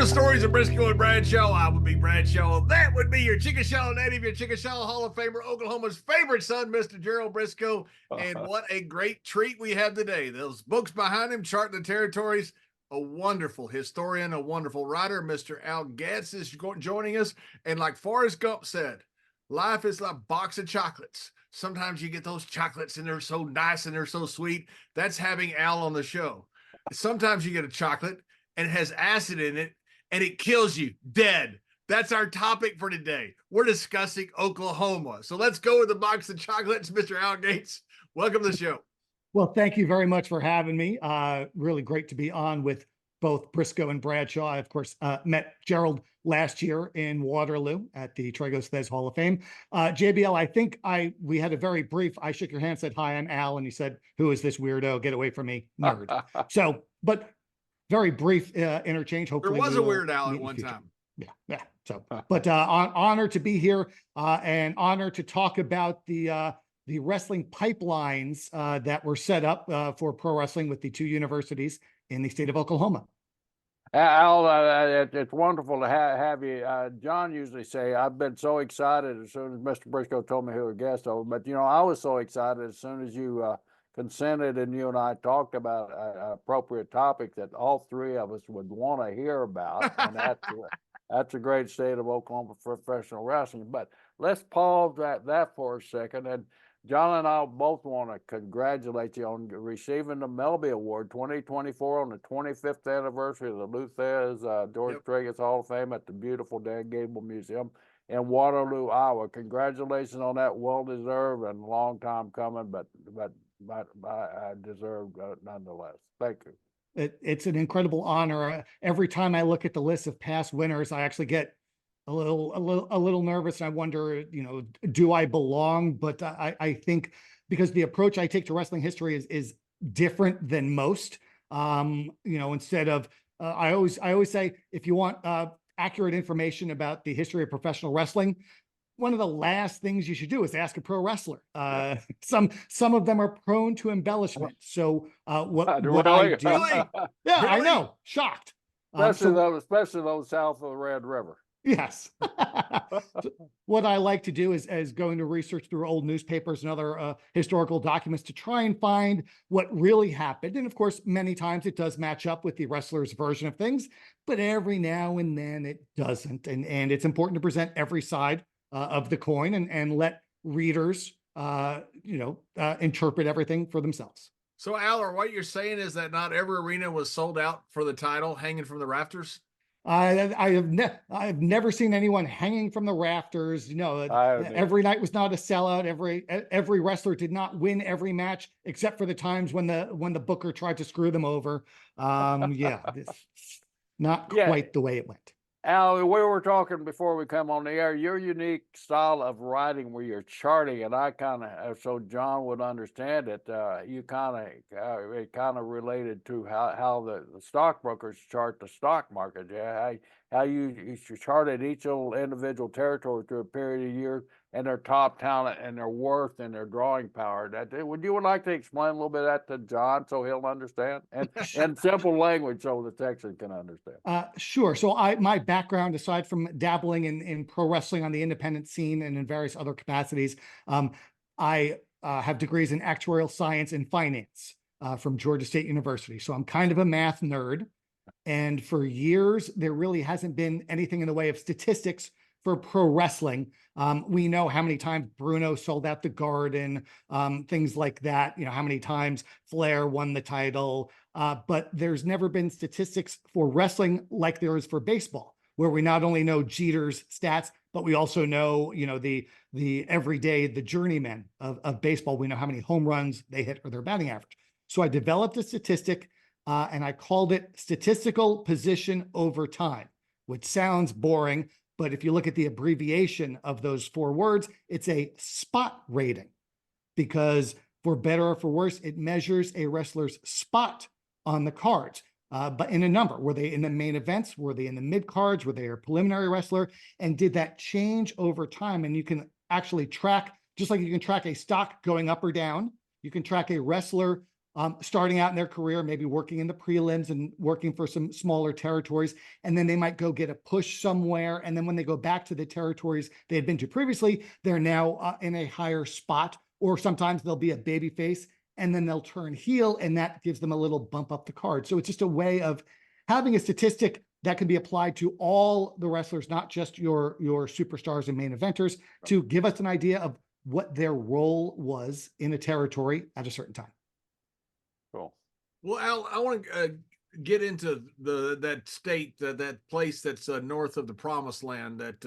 stories of Brisco and Bradshaw. I would be Bradshaw. That would be your Chickasaw native, your Chickasaw Hall of Famer, Oklahoma's favorite son, Mr. Gerald Brisco. And what a great treat we have today. Those books behind him, Charting the Territories. A wonderful historian, a wonderful writer, Mr. Al Getz is joining us. And like Forrest Gump said, life is like a box of chocolates. Sometimes you get those chocolates and they're so nice and they're so sweet. That's having Al on the show. Sometimes you get a chocolate and it has acid in it and it kills you dead. That's our topic for today. We're discussing Oklahoma. So let's go with the box of chocolates, Mr. Al Gates. Welcome to the show. Well, thank you very much for having me. Really great to be on with both Brisco and Bradshaw. I, of course, met Gerald last year in Waterloo at the Tragos Hall of Fame. JBL, I think we had a very brief, I shook your hand, said, hi, I'm Al. And you said, who is this weirdo? Get away from me, nerd. So, but very brief interchange. Hopefully there was a Weird Al at one time. Yeah. So, but honor to be here and honor to talk about the wrestling pipelines that were set up for pro wrestling with the two universities in the state of Oklahoma. Al, it's wonderful to have you. John usually say, I've been so excited as soon as Mr. Brisco told me who a guest was, but I was so excited as soon as you consented and you and I talked about an appropriate topic that all three of us would want to hear about, and that's a great state of Oklahoma professional wrestling. But let's pause that for a second. And John and I both want to congratulate you on receiving the Melby Award 2024 on the 25th anniversary of the Luthez George Tragos Hall of Fame at the beautiful Dan Gable Museum in Waterloo, Iowa. Congratulations on that, well deserved and long time coming, but deserved nonetheless. Thank you. It's an incredible honor. Every time I look at the list of past winners, I actually get a little nervous. And I wonder, do I belong? But I think because the approach I take to wrestling history is different than most. Instead of I always say, if you want accurate information about the history of professional wrestling, one of the last things you should do is ask a pro wrestler. Some of them are prone to embellishment. So what I do? Yeah, really? I know. Shocked. Especially those south of the Red River. Yes. What I like to do is going to research through old newspapers and other historical documents to try and find what really happened. And of course, many times it does match up with the wrestler's version of things, but every now and then it doesn't. And it's important to present every side of the coin and let readers, interpret everything for themselves. So, Al, what you're saying is that not every arena was sold out for the title hanging from the rafters? I've never seen anyone hanging from the rafters. Every night was not a sellout. Every wrestler did not win every match, except for the times when the booker tried to screw them over. It's not quite the way it went. Al, we were talking before we come on the air, your unique style of writing where you're charting, and I kind of, so John would understand it, it kind of related to how the stockbrokers chart the stock market. Yeah, how you charted each individual territory through a period of years and their top talent and their worth and their drawing power. Would you like to explain a little bit of that to John so he'll understand? And in simple language so the Texan can understand. Sure. So my background, aside from dabbling in pro wrestling on the independent scene and in various other capacities, I have degrees in actuarial science and finance from Georgia State University. So I'm kind of a math nerd. And for years, there really hasn't been anything in the way of statistics for pro wrestling. We know how many times Bruno sold out the Garden, things like that, how many times Flair won the title, but there's never been statistics for wrestling like there is for baseball, where we not only know Jeter's stats, but we also know, the everyday, the journeymen of baseball. We know how many home runs they hit or their batting average. So I developed a statistic and I called it statistical position over time, which sounds boring. But if you look at the abbreviation of those four words, it's a spot rating, because for better or for worse, it measures a wrestler's spot on the cards, but in a number. Were they in the main events? Were they in the mid cards? Were they a preliminary wrestler? And did that change over time? And you can actually track, just like you can track a stock going up or down, you can track a wrestler starting out in their career, maybe working in the prelims and working for some smaller territories. And then they might go get a push somewhere. And then when they go back to the territories they had been to previously, they're now in a higher spot, or sometimes they'll be a baby face and then they'll turn heel, and that gives them a little bump up the card. So it's just a way of having a statistic that can be applied to all the wrestlers, not just your superstars and main eventers, to give us an idea of what their role was in a territory at a certain time. Cool. Well, Al, I want to get into that state, that place that's north of the Promised Land, that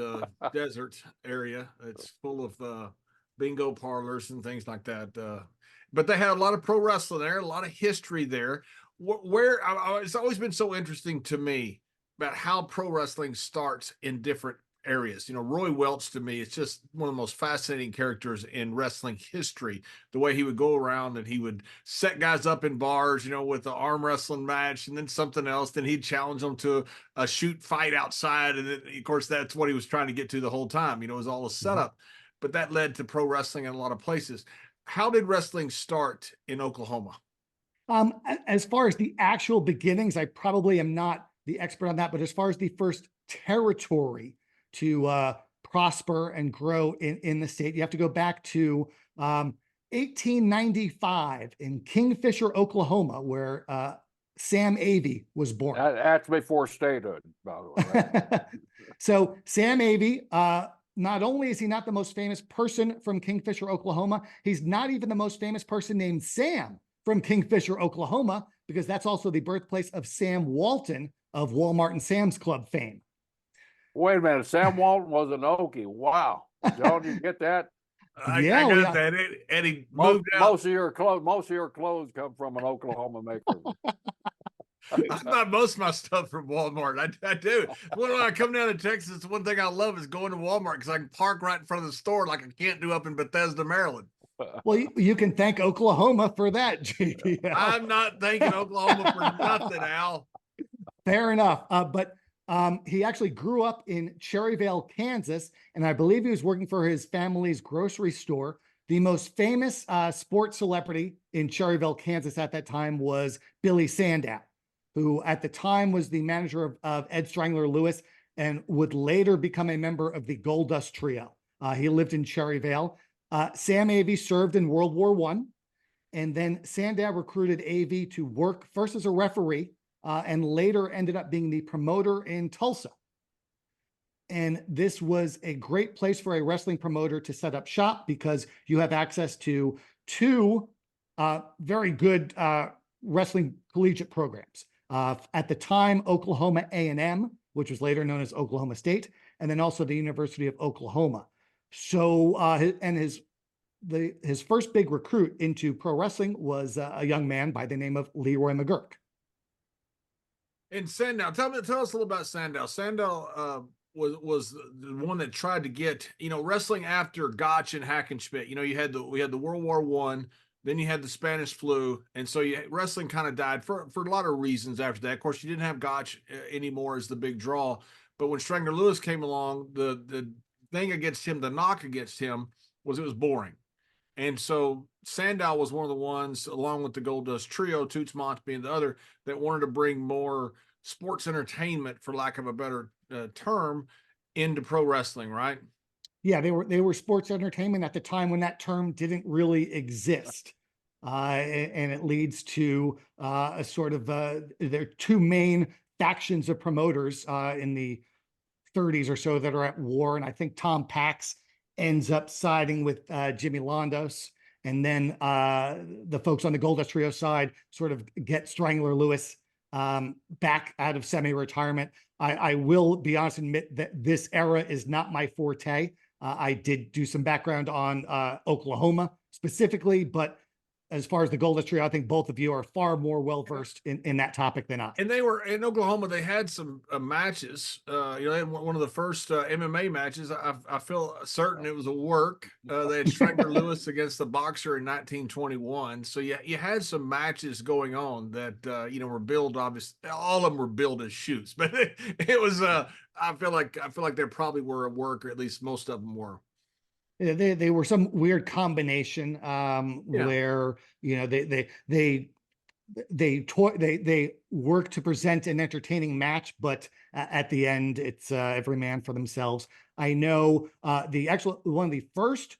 desert area. It's full of bingo parlors and things like that. But they had a lot of pro wrestling there, a lot of history there. It's always been so interesting to me about how pro wrestling starts in different areas. You know, Roy Welch, to me, it's just one of the most fascinating characters in wrestling history. The way he would go around and he would set guys up in bars, you know, with the arm wrestling match and then something else. Then he'd challenge them to a shoot fight outside. And then, of course, that's what he was trying to get to the whole time. You know, it was all a setup. But that led to pro wrestling in a lot of places. How did wrestling start in Oklahoma? As far as the actual beginnings, I probably am not the expert on that. But as far as the first territory to prosper and grow in the state, you have to go back to 1895 in Kingfisher, Oklahoma, where Sam Avey was born. That's before statehood, by the way. Right? So Sam Avey, not only is he not the most famous person from Kingfisher, Oklahoma, he's not even the most famous person named Sam from Kingfisher, Oklahoma, because that's also the birthplace of Sam Walton of Walmart and Sam's Club fame. Wait a minute, Sam Walton was an Okie. Wow, John, you get that? I got that. Eddie moved out. Most of your clothes come from an Oklahoma maker. I buy most of my stuff from Walmart. I do. When I come down to Texas, one thing I love is going to Walmart because I can park right in front of the store like I can't do up in Bethesda, Maryland. Well, you can thank Oklahoma for that, JD. I'm not thanking Oklahoma for nothing, Al. Fair enough. But he actually grew up in Cherryvale, Kansas, and I believe he was working for his family's grocery store. The most famous sports celebrity in Cherryvale, Kansas at that time was Billy Sandow, who at the time was the manager of Ed Strangler Lewis and would later become a member of the Goldust Trio. He lived in Cherryvale. Sam Avey served in World War I, and then Sandow recruited Avey to work first as a referee and later ended up being the promoter in Tulsa. And this was a great place for a wrestling promoter to set up shop because you have access to two very good wrestling collegiate programs. At the time, Oklahoma A&M, which was later known as Oklahoma State, and then also the University of Oklahoma. So, his first big recruit into pro wrestling was a young man by the name of Leroy McGuirk. And Sandow, tell us a little about Sandow. Sandow was the one that tried to get, wrestling after Gotch and Hackenschmidt. We had the World War I, then you had the Spanish flu, and so wrestling kind of died for a lot of reasons after that. Of course, you didn't have Gotch anymore as the big draw, but when Strangler Lewis came along, the thing against him, the knock against him was it was boring. And so Sandow was one of the ones, along with the Goldust Trio, Toots Monts being the other, that wanted to bring more sports entertainment, for lack of a better term, into pro wrestling, right? Yeah, they were sports entertainment at the time when that term didn't really exist. And it leads to a sort of, there are two main factions of promoters in the 30s or so that are at war. And I think Tom Pax ends up siding with Jimmy Londos. And then the folks on the Goldust Trio side sort of get Strangler Lewis back out of semi-retirement. I will be honest and admit that this era is not my forte. I did do some background on Oklahoma specifically, but as far as the Goldust Trio, I think both of you are far more well-versed in that topic than I. And they were in Oklahoma. They had some matches. They had one of the first MMA matches. I feel certain it was a work. They had Strangler Lewis against the boxer in 1921. So you had some matches going on that were billed. Obviously, all of them were billed as shoots, but it was. I feel like there probably were a work, or at least most of them were. They were some weird combination where they they work to present an entertaining match, but at the end, it's every man for themselves. I know one of the first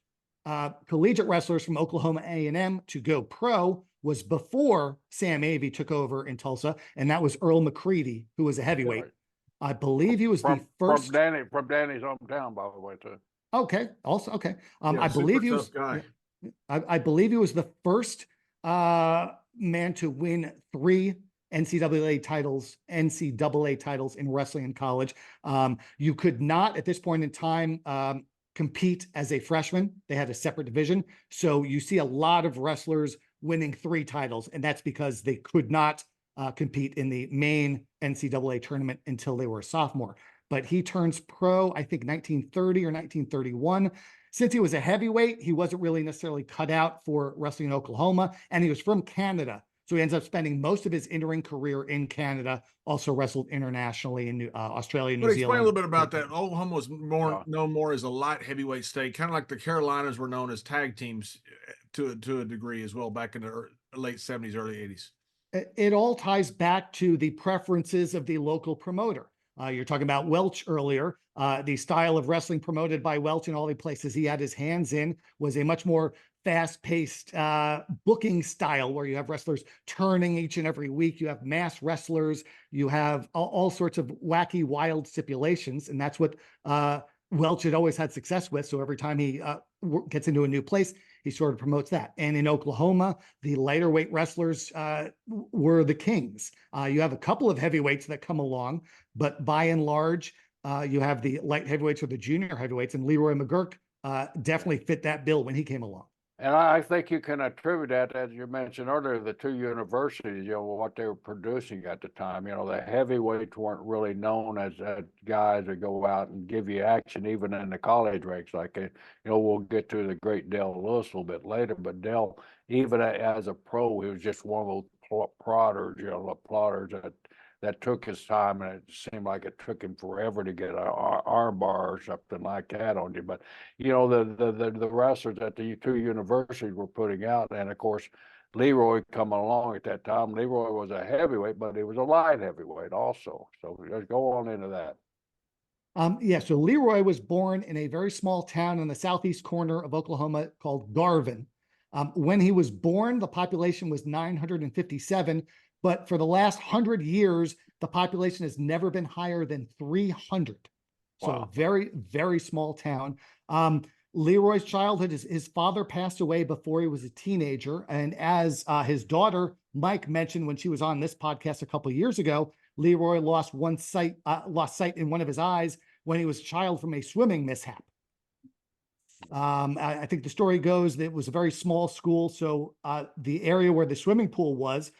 collegiate wrestlers from Oklahoma A&M to go pro was before Sam Avey took over in Tulsa, and that was Earl McCready, who was a heavyweight. I believe he was the first from Danny's hometown, by the way, too. Okay. Also, okay. Yeah, I believe he was. guy. I believe he was the first man to win 3 NCAA titles in wrestling in college. You could not at this point in time compete as a freshman. They had a separate division. So you see a lot of wrestlers winning 3 titles, and that's because they could not compete in the main NCAA tournament until they were a sophomore. But he turns pro, I think 1930 or 1931. Since he was a heavyweight, he wasn't really necessarily cut out for wrestling in Oklahoma, and he was from Canada. So he ends up spending most of his in-ring career in Canada, also wrestled internationally in Australia, New Zealand. Explain a little bit about that. Oklahoma was known more as a light heavyweight state, kind of like the Carolinas were known as tag teams to a degree as well back in the late 70s, early 80s. It all ties back to the preferences of the local promoter. You're talking about Welch earlier. The style of wrestling promoted by Welch in all the places he had his hands in was a much more fast-paced booking style where you have wrestlers turning each and every week. You have mass wrestlers. You have all sorts of wacky, wild stipulations. And that's what Welch had always had success with. So every time he gets into a new place, he sort of promotes that. And in Oklahoma, the lighter weight wrestlers were the kings. You have a couple of heavyweights that come along, but by and large, you have the light heavyweights or the junior heavyweights, and Leroy McGuirk definitely fit that bill when he came along. And I think you can attribute that, as you mentioned earlier, the 2 universities, what they were producing at the time. The heavyweights weren't really known as guys that go out and give you action, even in the college ranks. Like, we'll get to the great Dale Lewis a little bit later, but Dale, even as a pro, he was just one of those plotters, plotters that took his time, and it seemed like it took him forever to get an arm bar or something like that on you. But the wrestlers that the 2 universities were putting out, and of course Leroy coming along at that time. Leroy was a heavyweight, but he was a light heavyweight also. So let's go on into that. So Leroy was born in a very small town in the southeast corner of Oklahoma called Garvin. When he was born, the population was 957. But for the last 100 years, the population has never been higher than 300. So Wow. very, very small town. Leroy's childhood, his father passed away before he was a teenager. And as his daughter, Mike, mentioned when she was on this podcast a couple of years ago, Leroy lost sight in one of his eyes when he was a child from a swimming mishap. I think the story goes that it was a very small school. So the area where the swimming pool was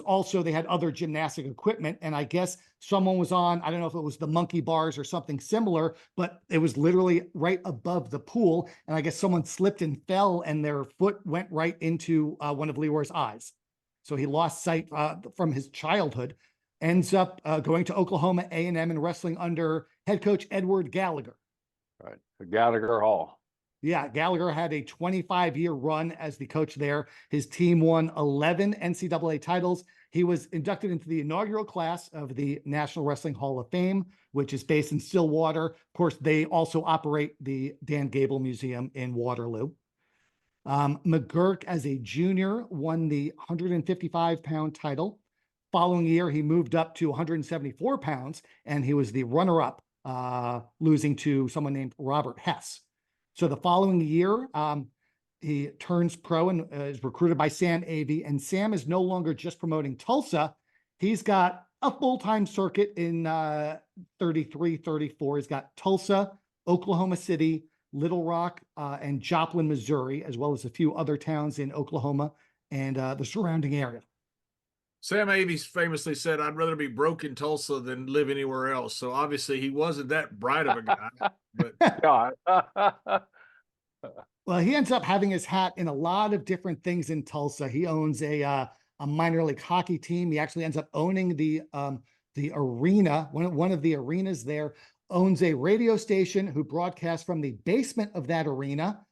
also, they had other gymnastic equipment. And I guess someone was on, I don't know if it was the monkey bars or something similar, but it was literally right above the pool. And I guess someone slipped and fell and their foot went right into one of Leroy's eyes. So he lost sight from his childhood, ends up going to Oklahoma A&M and wrestling under head coach Edward Gallagher. Right, Gallagher Hall. Yeah, Gallagher had a 25-year run as the coach there. His team won 11 NCAA titles. He was inducted into the inaugural class of the National Wrestling Hall of Fame, which is based in Stillwater. Of course, they also operate the Dan Gable Museum in Waterloo. McGuirk, as a junior, won the 155-pound title. Following year, he moved up to 174 pounds, and he was the runner-up, losing to someone named Robert Hess. So the following year, he turns pro and is recruited by Sam Avey. And Sam is no longer just promoting Tulsa. He's got a full-time circuit in 33, 34. He's got Tulsa, Oklahoma City, Little Rock, and Joplin, Missouri, as well as a few other towns in Oklahoma and the surrounding area. Sam Avey famously said, "I'd rather be broke in Tulsa than live anywhere else." So obviously he wasn't that bright of a guy. But well, he ends up having his hat in a lot of different things in Tulsa. He owns a minor league hockey team. He actually ends up owning the arena. One of the arenas there owns a radio station who broadcasts from the basement of that arena.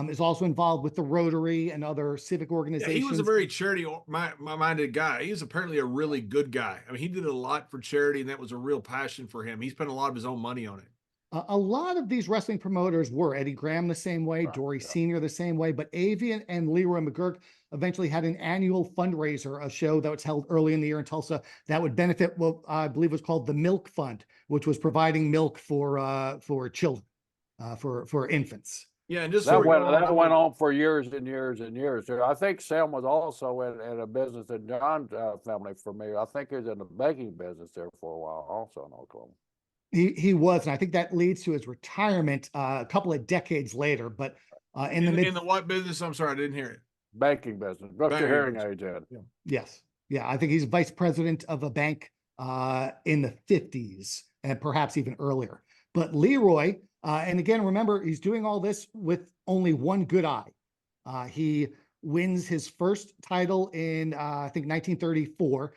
is also involved with the Rotary and other civic Yeah, organizations. he was a very charity-minded guy. He's apparently a really good guy. I mean, he did a lot for charity, and that was a real passion for him. He spent a lot of his own money on it. A lot of these wrestling promoters were Eddie Graham the same way, Dory Sr. the same way, but Avian and Leroy McGuirk eventually had an annual fundraiser, a show that was held early in the year in Tulsa that would benefit what I believe was called the Milk Fund, which was providing milk for children, for infants. Yeah, and just that went on for years and years and years. I think Sam was also in a business in John's family for me. I think he was in the baking business there for a while, also in Oklahoma. He was, and I think that leads to his retirement a couple of decades later. But in the what business? I'm sorry, I didn't hear it. Banking business. Broke your hearing aid, Ed. Yeah. Yes. Yeah, I think he's vice president of a bank in the 50s and perhaps even earlier. But Leroy, and again, remember, he's doing all this with only one good eye. He wins his first title in, I think, 1934.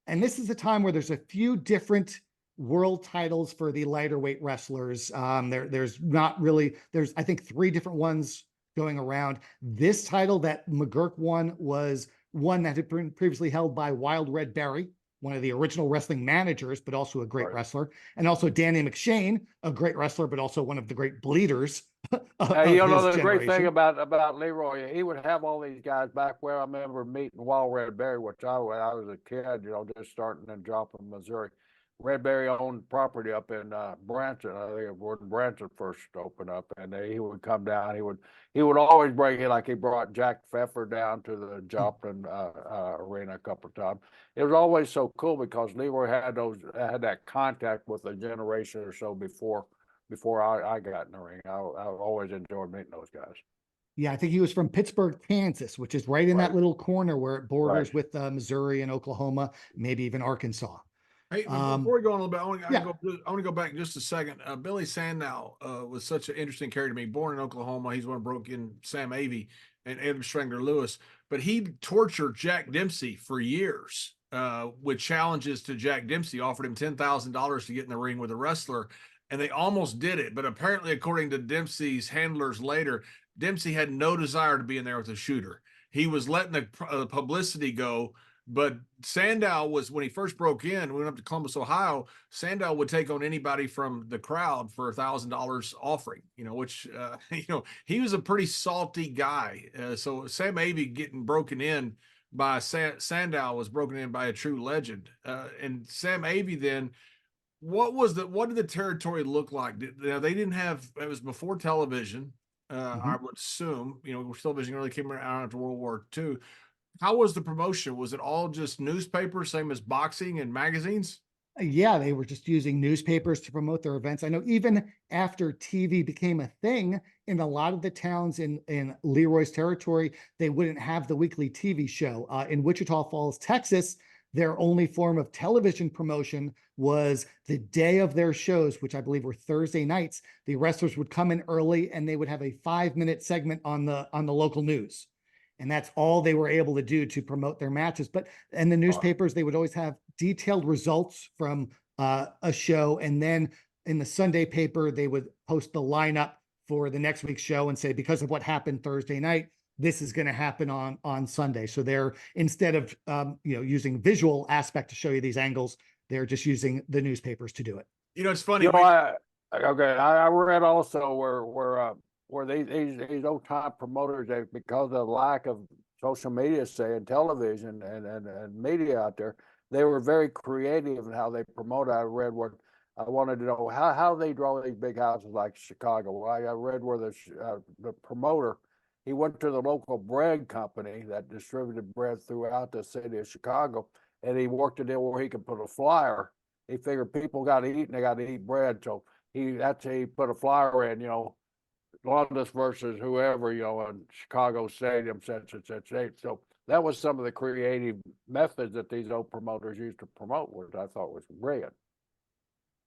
And this is a time where there's a few different world titles for the lighter weight wrestlers. There's not really, there's, I think, 3 different ones going around. This title that McGuirk won was one that had been previously held by Wild Red Berry, one of the original wrestling managers, but also a great wrestler, and also Danny McShane, a great wrestler, but also one of the great bleeders. You know, the great thing about Leroy, he would have all these guys back where I remember meeting Wild Red Berry, which I was a kid, you know, just starting and dropping Missouri. Red Berry owned property up in Branson. I think it was when Branson first opened up, and he would come down. He would always bring it, like he brought Jack Pfeffer down to the Joplin arena a couple of times. It was always so cool because Leroy had that contact with a generation or so before I got in the ring. I always enjoyed meeting those guys. Yeah, I think he was from Pittsburgh, Kansas, which is right in that little corner where it borders with Missouri and Oklahoma, maybe even Arkansas. Hey, before we go on a little bit, I want to go back just a second. Billy Sandow was such an interesting character to me. Born in Oklahoma, he's one who broke in Sam Avey and Edward Strangler Lewis, but he tortured Jack Dempsey for years with challenges to Jack Dempsey. Offered him $10,000 to get in the ring with a wrestler, and they almost did it. But apparently, according to Dempsey's handlers later, Dempsey had no desire to be in there with a shooter. He was letting the publicity go. But Sandow was, when he first broke in, we went up to Columbus, Ohio, Sandow would take on anybody from the crowd for $1,000 offering, you know, which, you know, he was a pretty salty guy. So Sam Avey getting broken in by Sandow was broken in by a true legend. And Sam Avey then, what did the territory look like? They didn't have, it was before television, I would assume, you know, television really came around after World War II. How was the promotion? Was it all just newspapers, same as boxing and magazines? Yeah, they were just using newspapers to promote their events. I know even after TV became a thing in a lot of the towns in Leroy's territory, they wouldn't have the weekly TV show. In Wichita Falls, Texas, their only form of television promotion was the day of their shows, which I believe were Thursday nights. The wrestlers would come in early and they would have a 5-minute segment on the local news. And that's all they were able to do to promote their matches. But in the newspapers, they would always have detailed results from a show. And then in the Sunday paper, they would post the lineup for the next week's show and say, because of what happened Thursday night, this is going to happen on Sunday. So they're, instead of using visual aspect to show you these angles, they're just using the newspapers to do it. You know, it's funny. I read also where these old time promoters, because of the lack of social media, say, and television and media out there, they were very creative in how they promoted. I read what I wanted to know how they draw these big houses like Chicago. I read where the promoter, he went to the local bread company that distributed bread throughout the city of Chicago, and he worked it in where he could put a flyer. He figured people got to eat and they got to eat bread, so he put a flyer in, London versus whoever, in Chicago Stadium, such. So that was some of the creative methods that these old promoters used to promote, which I thought was brilliant.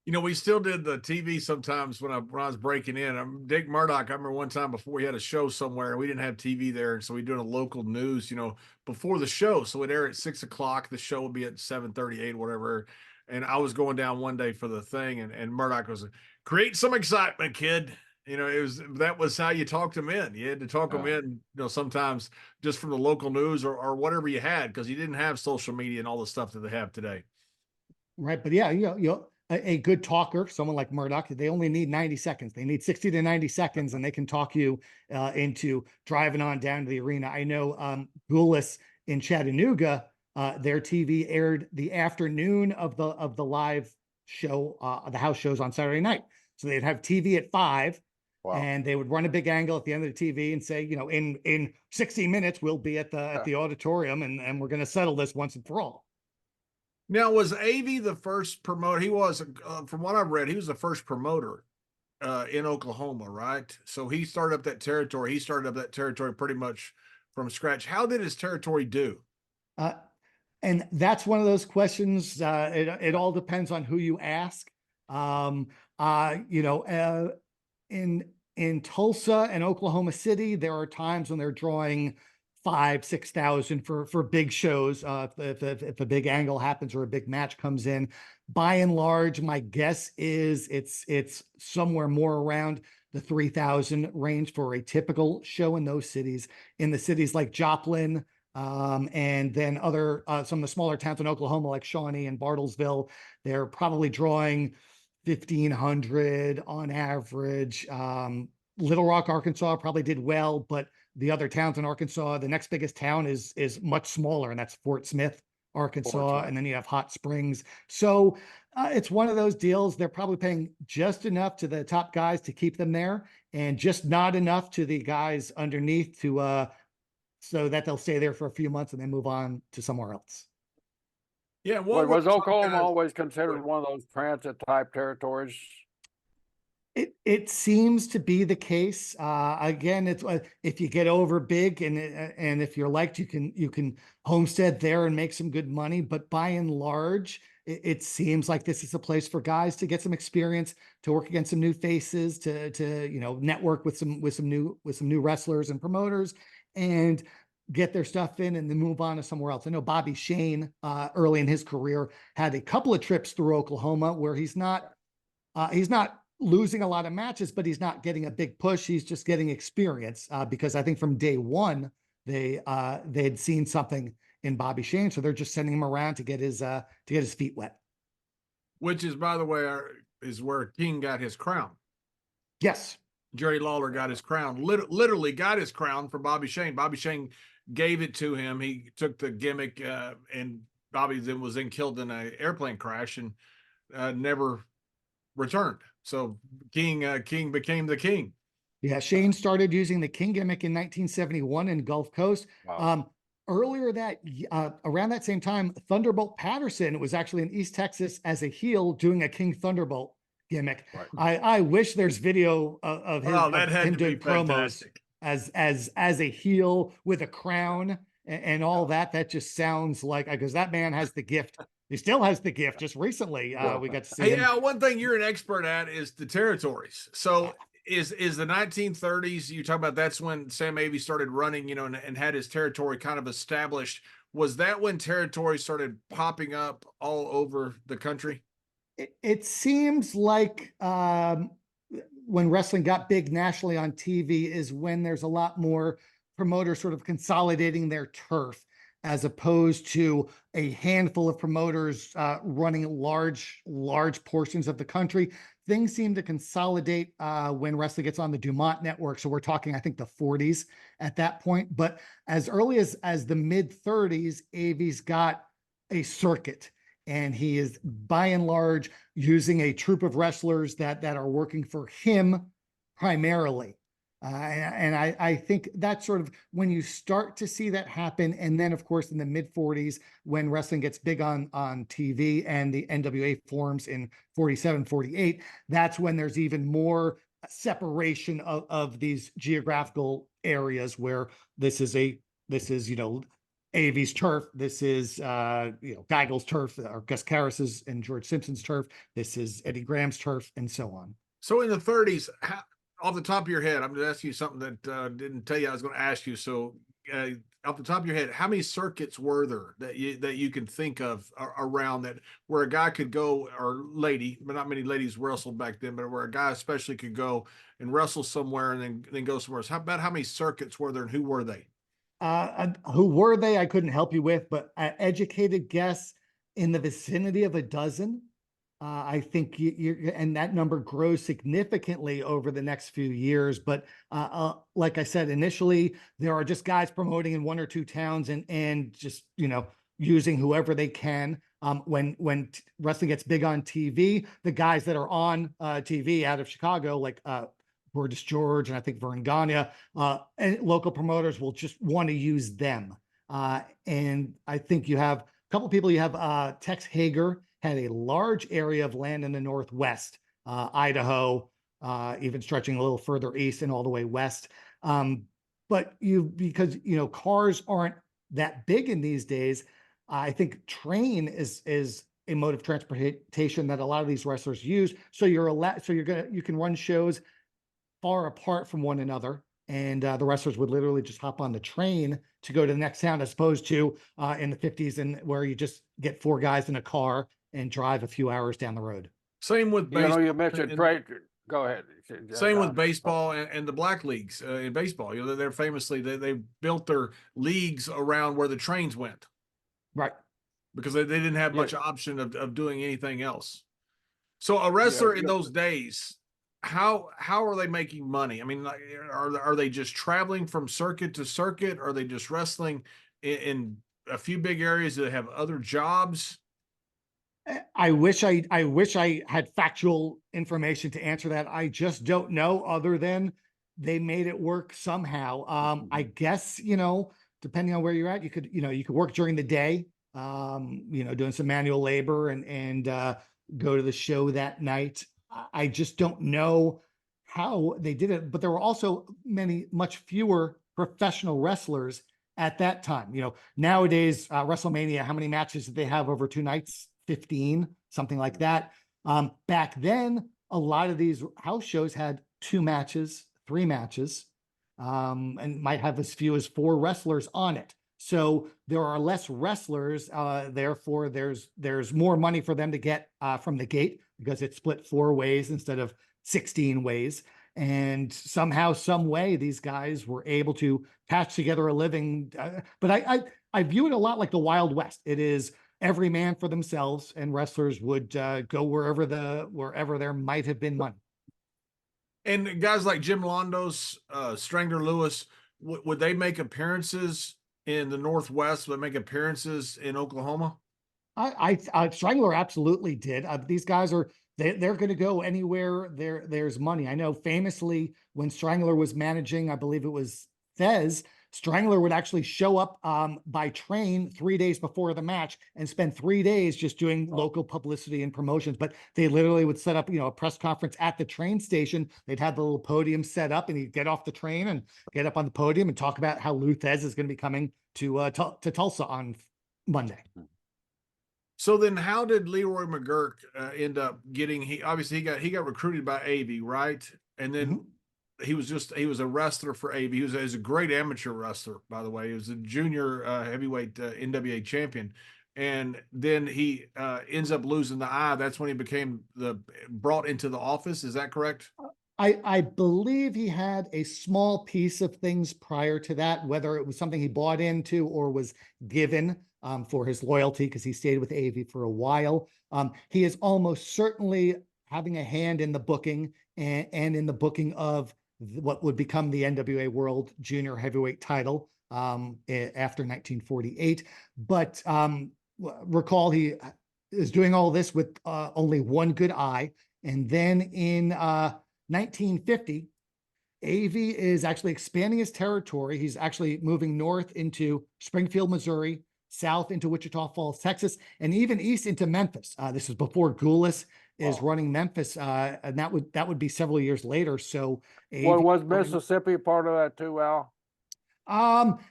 We still did the TV sometimes when I was breaking in. Dick Murdoch, I remember one time before he had a show somewhere, and we didn't have TV there, and so we doing a local news, before the show. So it aired at 6 o'clock. The show would be at 7:38, whatever. And I was going down one day for the thing, and Murdoch was, create some excitement, kid. You know, that was how you talked them in. You had to talk them in, sometimes just from the local news or whatever you had, because you didn't have social media and all the stuff that they have today. Right. But yeah, a good talker, someone like Murdoch, they only need 90 seconds. They need 60 to 90 seconds, and they can talk you into driving on down to the arena. I know Goulis in Chattanooga, their TV aired the afternoon of the live show, the house shows on Saturday night. So they'd have TV at 5. Wow. And they would run a big angle at the end of the TV and say, in 60 minutes, we'll be at the auditorium, and we're going to settle this once and for all. Now, was Avey the first promoter? He was, from what I've read, he was the first promoter in Oklahoma, right? So he started up that territory. He started up that territory pretty much from scratch. How did his territory do? And that's one of those questions. It all depends on who you ask. In Tulsa and Oklahoma City, there are times when they're drawing 5,000-6,000 for big shows. If a big angle happens or a big match comes in, by and large, my guess is it's somewhere more around the 3,000 range for a typical show in those cities. In the cities like Joplin, and then some of the smaller towns in Oklahoma, like Shawnee and Bartlesville, they're probably drawing 1,500 on average. Little Rock, Arkansas probably did well, but the other towns in Arkansas, the next biggest town is much smaller, and that's Fort Smith, Arkansas. And then you have Hot Springs. So it's one of those deals. They're probably paying just enough to the top guys to keep them there, and just not enough to the guys underneath so that they'll stay there for a few months and then move on to somewhere else. Yeah. Was Oklahoma always considered one of those transit type territories? It seems to be the case. Again, it's if you get over big and if you're liked, you can homestead there and make some good money. But by and large, it seems like this is a place for guys to get some experience, to work against some new faces, to network with some new wrestlers and promoters, and get their stuff in and then move on to somewhere else. I know Bobby Shane early in his career had a couple of trips through Oklahoma where he's not losing a lot of matches, but he's not getting a big push. He's just getting experience because I think from day one they had seen something in Bobby Shane, so they're just sending him around to get his feet wet. Which is, by the way, is where King got his crown. Yes, Jerry Lawler got his crown. Literally got his crown from Bobby Shane. Bobby Shane gave it to him. He took the gimmick, and Bobby then was killed in an airplane crash and never returned. So King became the king. Yeah, Shane started using the King gimmick in 1971 in Gulf Coast. Wow. Earlier around that same time, Thunderbolt Patterson was actually in East Texas as a heel doing a King Thunderbolt gimmick. Right. I wish there's video of him doing promos as a heel with a crown and all that. That just sounds like, because that man has the gift. He still has the gift. Just recently, we got to see him. Yeah, one thing you're an expert at is the territories. So is the 1930s, you talk about, that's when Sam Avey started running, and had his territory kind of established. Was that when territories started popping up all over the country? It seems like when wrestling got big nationally on TV is when there's a lot more promoters sort of consolidating their turf, as opposed to a handful of promoters running large portions of the country. Things seem to consolidate when wrestling gets on the Dumont network. So we're talking, I think, the 40s at that point. But as early as the mid 30s, Avey's got a circuit, and he is by and large using a troupe of wrestlers that are working for him primarily. And I think that's sort of when you start to see that happen. And then, of course, in the mid 40s, when wrestling gets big on TV and the NWA forms in 47, 48, that's when there's even more separation of these geographical areas where this is Avey's turf. This is Geigel's turf, or Gus Karras's and George Simpson's turf. This is Eddie Graham's turf, and so on. So in the 30s, off the top of your head, I'm going to ask you something that didn't tell you I was going to ask you. So off the top of your head, how many circuits were there that you can think of around that where a guy could go, or lady, but not many ladies wrestled back then, but where a guy especially could go and wrestle somewhere and then go somewhere else? How many circuits were there, and who were they? Who were they? I couldn't help you with, but educated guess in the vicinity of a dozen. I think and that number grows significantly over the next few years. But like I said, initially, there are just guys promoting in one or two towns and just, using whoever they can. When wrestling gets big on TV, the guys that are on TV out of Chicago, like Burgess George and I think Vern Gagne, and local promoters will just want to use them. And I think you have a couple people. You have Tex Hager had a large area of land in the Northwest, Idaho, even stretching a little further east and all the way west. But because cars aren't that big in these days, I think train is a mode of transportation that a lot of these wrestlers use. So you can run shows far apart from one another, and the wrestlers would literally just hop on the train to go to the next town, as opposed to in the 50s and where you just get four guys in a car and drive a few hours down the road. Same with baseball. You mentioned trade. Go ahead. Same with baseball and the black leagues in baseball. They're famously they built their leagues around where the trains went, right? Because they didn't have much option of doing anything else. So a wrestler in those days, how are they making money? I mean, are they just traveling from circuit to circuit? Are they just wrestling in a few big areas that have other jobs? I wish I had factual information to answer that. I just don't know, other than they made it work somehow. I guess, depending on where you're at, you could work during the day, doing some manual labor and go to the show that night. I just don't know how they did it, but there were also much fewer professional wrestlers at that time. Nowadays, WrestleMania, how many matches did they have over 2 nights? 15, something like that. Back then, a lot of these house shows had 2 matches, 3 matches, and might have as few as 4 wrestlers on it. So there are less wrestlers, therefore there's more money for them to get from the gate, because it's split 4 ways instead of 16 ways. And somehow, some way, these guys were able to patch together a living. But I view it a lot like the Wild West. It is every man for themselves, and wrestlers would go wherever there might have been money. And guys like Jim Londos, Strangler Lewis, would they make appearances in the Northwest? Would they make appearances in Oklahoma? Strangler absolutely did. These guys they're going to go anywhere there's money. I know famously, when Strangler was managing, I believe it was Fez, Strangler would actually show up by train 3 days before the match and spend 3 days just doing local publicity and promotions. But they literally would set up, a press conference at the train station. They'd have the little podium set up, and he'd get off the train and get up on the podium and talk about how Lou Thez is going to be coming to Tulsa on Monday. So then, how did Leroy McGuirk end up getting? He got recruited by AV, right? And then he was a wrestler for AV. He was a great amateur wrestler, by the way. He was a junior heavyweight NWA champion, and then he ends up losing the eye. That's when he became brought into the office. Is that correct? I believe he had a small piece of things prior to that, whether it was something he bought into or was given for his loyalty, because he stayed with AV for a while. He is almost certainly having a hand in the booking and in the booking of what would become the NWA World Junior Heavyweight title after 1948. But recall, he is doing all this with only one good eye. And then in 1950, AV is actually expanding his territory. He's actually moving north into Springfield, Missouri, south into Wichita Falls, Texas, and even east into Memphis. This is before Gulas is running Memphis, and that would be several years later. So, was Mississippi part of that too, Al?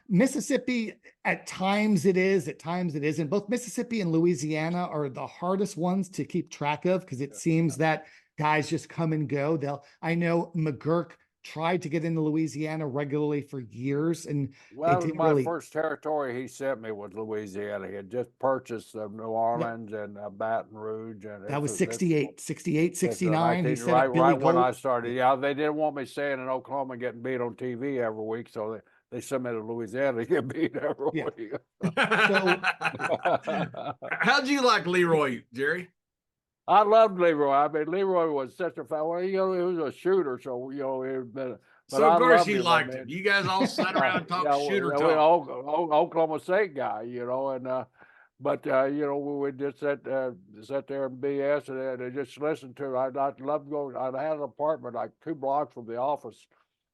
Mississippi, at times it is, at times it isn't. Both Mississippi and Louisiana are the hardest ones to keep track of, because it seems that guys just come and go. I know McGuirk tried to get into Louisiana regularly for years, and Well, it that was didn't my really. first territory he sent me was Louisiana. He had just purchased New Orleans and Baton Rouge, and That was it's 68, 68, it's 69. He 19, set up Billy right when I Gold. started. Yeah, they didn't want me staying in Oklahoma and getting beat on TV every week, so they sent me to Louisiana to get beat every Yeah. week. So how'd you like Leroy, Jerry? I loved Leroy. I mean, Leroy was such a fan. Well, he was a shooter, so but So of I course loved he him. liked I him. mean, You guys all sat around and talked shooter we talk. Oklahoma State guy, and but we would just sit there and BS and just listen to. I loved going. I had an apartment like 2 blocks from the office,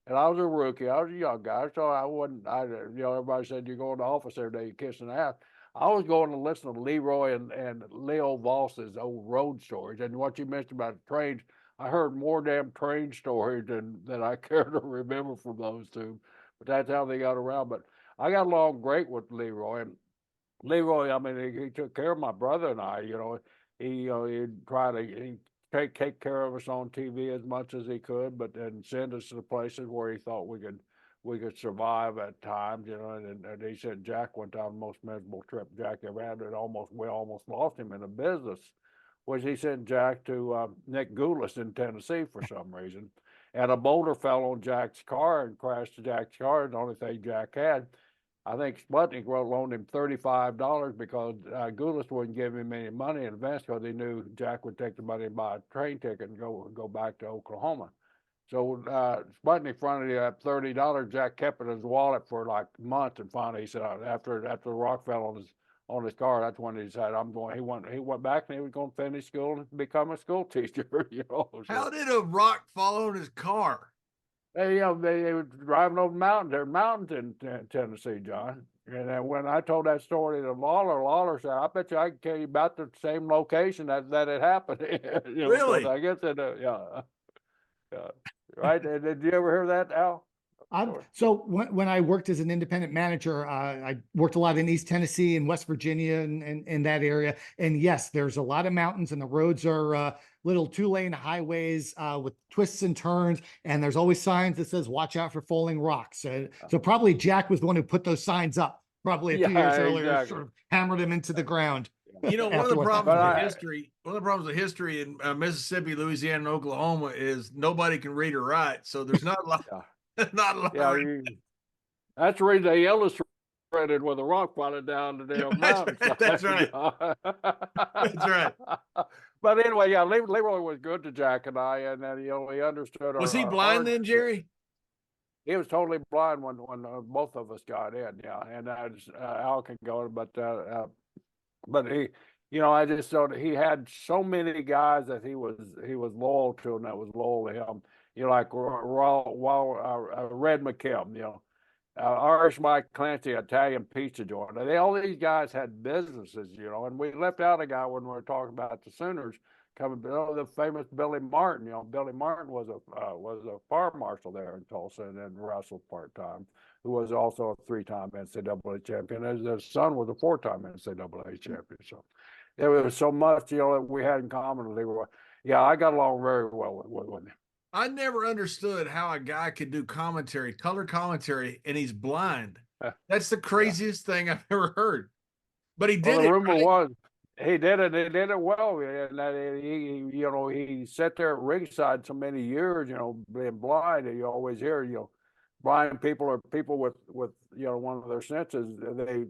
and I was a rookie. I was a young guy, so I wasn't. Everybody said you go in the office every day, you kissing ass. I was going to listen to Leroy and Leo Voss's old road stories, and what you mentioned about trains. I heard more damn train stories than I care to remember from those two, but that's how they got around. But I got along great with Leroy. And Leroy, I mean, he took care of my brother and I. He'd try to take care of us on TV as much as he could, but then send us to the places where he thought we could survive at times. And he said Jack went on the most miserable trip Jack ever had. We almost lost him in the business. Was he sent Jack to Nick Goulas in Tennessee for some reason, and a boulder fell on Jack's car and crashed Jack's car. The only thing Jack had. I think Sputnik loaned him $35 because Goulas wouldn't give him any money in advance because he knew Jack would take the money and buy a train ticket and go back to Oklahoma. So Sputnik fronted him up $30. Jack kept it in his wallet for like months, and finally he said after the rock fell on his car, that's when he decided I'm going. He went back and he was going to finish school and become a school teacher. So, How did a rock fall on his car? They were driving over mountains. There are mountains in Tennessee, John. And then when I told that story to Lawler said, "I bet you I can tell you about the same location that it happened." Really? I guess yeah. Right? Did you ever hear that, Al? So when I worked as an independent manager, I worked a lot in East Tennessee and West Virginia and in that area. And yes, there's a lot of mountains, and the roads are little 2-lane highways with twists and turns. And there's always signs that says, "Watch out for falling rocks." So probably Jack was the one who put those signs up probably a few years earlier, exactly. sort of hammered him into the ground. One of the problems with history in Mississippi, Louisiana, and Oklahoma is nobody can read or write. So there's not a lot. Not a lot. That's the reason they illustrated with a rock falling down the damn mountain. That's right. That's right. But anyway, yeah, Leroy was good to Jack and I, and then he understood. Was he blind then, Jerry? He was totally blind when both of us got in. Yeah, and Al can go, but he. I just thought he had so many guys that he was loyal to, and that was loyal to him. Like Red McKim, Irish Mike Clancy, Italian pizza joint. All these guys had businesses, and we left out a guy when we were talking about the Sooners coming. The famous Billy Martin. Billy Martin was a fire marshal there in Tulsa and then wrestled part-time, who was also a 3-time NCAA champion. His son was a 4-time NCAA champion. So there was so much, that we had in common. Yeah, I got along very well with him. I never understood how a guy could do color commentary, and he's blind. That's the craziest thing I've ever heard. But he did it. The rumor was he did it. He did it well, and he sat there at ringside so many years, being blind. And you always hear, blind people are people with one of their senses.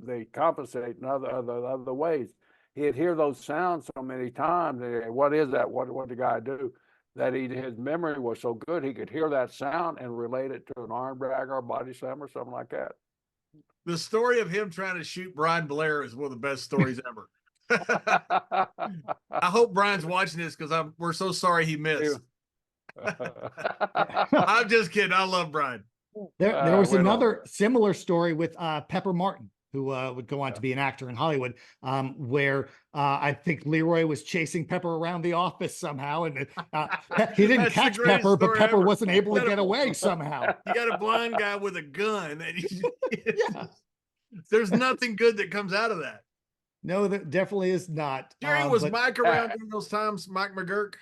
They compensate in other ways. He'd hear those sounds so many times. What is that? What did the guy do? That his memory was so good, he could hear that sound and relate it to an arm drag or a body slam or something like that. The story of him trying to shoot Brian Blair is one of the best stories ever. I hope Brian's watching this because we're so sorry he missed. I'm just kidding. I love Brian. There was another similar story with Pepper Martin, who would go on to be an actor in Hollywood, where I think Leroy was chasing Pepper around the office somehow, and he didn't catch Pepper, but Pepper wasn't able to get away somehow. You got a blind guy with a gun, and there's nothing good that comes out of that. No, that definitely is not. Jerry, was Mike around during those times, Mike McGuirk?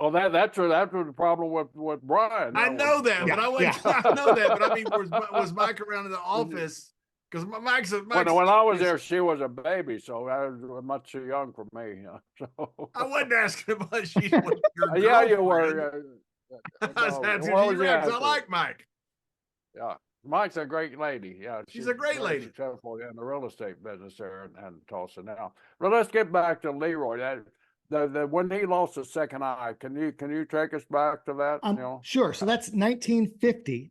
Oh, that's the problem with Brian. I know that, but I went. Yeah. I know that, but I mean, was Mike around in the office? Because Mike's when I was there, she was a baby, so I was much too young for me. So I wasn't asking about she was your yeah, you girlfriend. were. I was asking if she reacts. I like Mike. Yeah, Mike's a great lady. Yeah, She's a great very lady. successful in the real estate business there in Tulsa now. But let's get back to Leroy. When he lost his second eye, can you take us back to that? Sure. So that's 1950.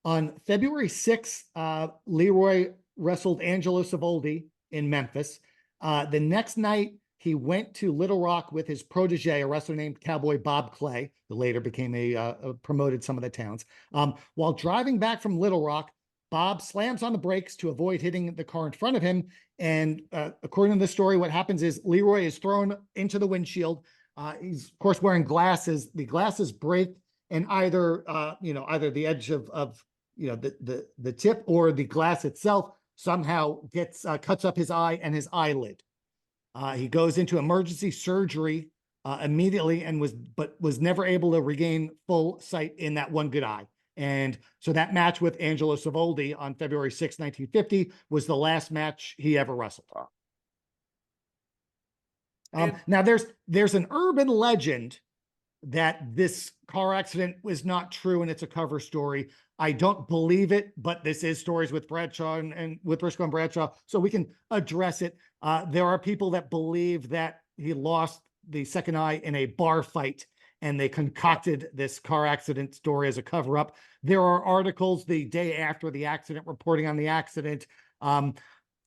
On February 6th, Leroy wrestled Angelo Savoldi in Memphis. The next night, he went to Little Rock with his protege, a wrestler named Cowboy Bob Clay, who later became promoted some of the towns. While driving back from Little Rock, Bob slams on the brakes to avoid hitting the car in front of him. And according to the story, what happens is Leroy is thrown into the windshield. He's, of course, wearing glasses. The glasses break, and either the edge of the tip or the glass itself somehow cuts up his eye and his eyelid. He goes into emergency surgery immediately and was never able to regain full sight in that one good eye. And so that match with Angelo Savoldi on February 6, 1950 was the last match he ever wrestled. Now there's an urban legend that this car accident was not true and it's a cover story. I don't believe it, but this is Stories with Bradshaw and with Brisco and Bradshaw, so we can address it. There are people that believe that he lost the second eye in a bar fight, and they concocted this car accident story as a cover-up. There are articles the day after the accident reporting on the accident.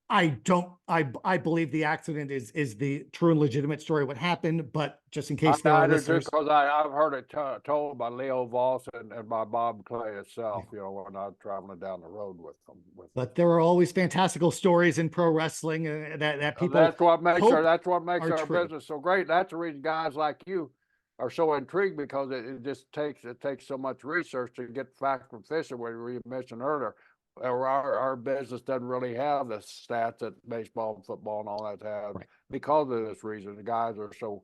I believe the accident is the true and legitimate story of what happened, but just in case there are listeners. Because I've heard it told by Leo Voss and by Bob Clay itself, when I was traveling down the road with them. But there are always fantastical stories in pro wrestling that people. That's what makes our true. business so great. That's the reason guys like you are so intrigued, because it takes so much research to get facts from fishing, where you mentioned earlier. Our business doesn't really have the stats that baseball and football and all that have, right, because of this reason. The guys are so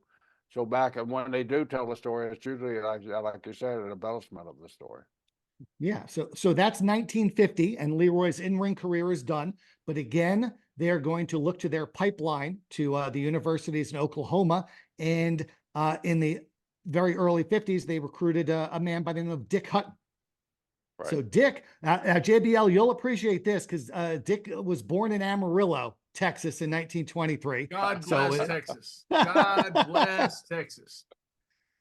back, and when they do tell the story, it's usually like you said, an embellishment of the story. Yeah, so that's 1950, and Leroy's in-ring career is done. But again, they're going to look to their pipeline to the universities in Oklahoma, and in the very early 50s, they recruited a man by the name of Dick Hutton. Right. So Dick, JBL, you'll appreciate this because Dick was born in Amarillo, Texas in 1923. God bless Texas. God bless Texas.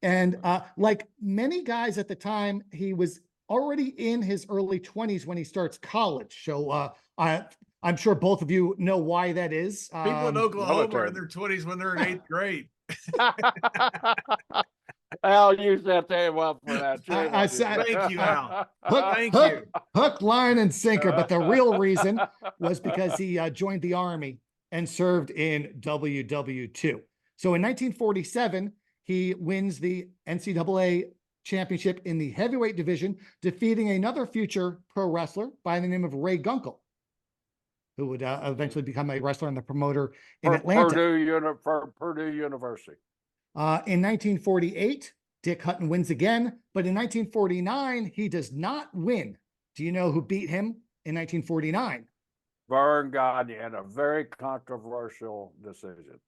And like many guys at the time, he was already in his early 20s when he starts college. So I'm sure both of you know why that is. People in Oklahoma are in their 20s when they're in 8th grade. Al, you set them up for that. Thank you, Al. Thank you. Hook, line, and sinker. But the real reason was because he joined the Army and served in WW2. So in 1947, he wins the NCAA championship in the heavyweight division, defeating another future pro wrestler by the name of Ray Gunkel, who would eventually become a wrestler and the promoter in Atlanta. Purdue University. In 1948, Dick Hutton wins again, but in 1949, he does not win. Do you know who beat him in 1949? Vern Gagne, in a very controversial decision.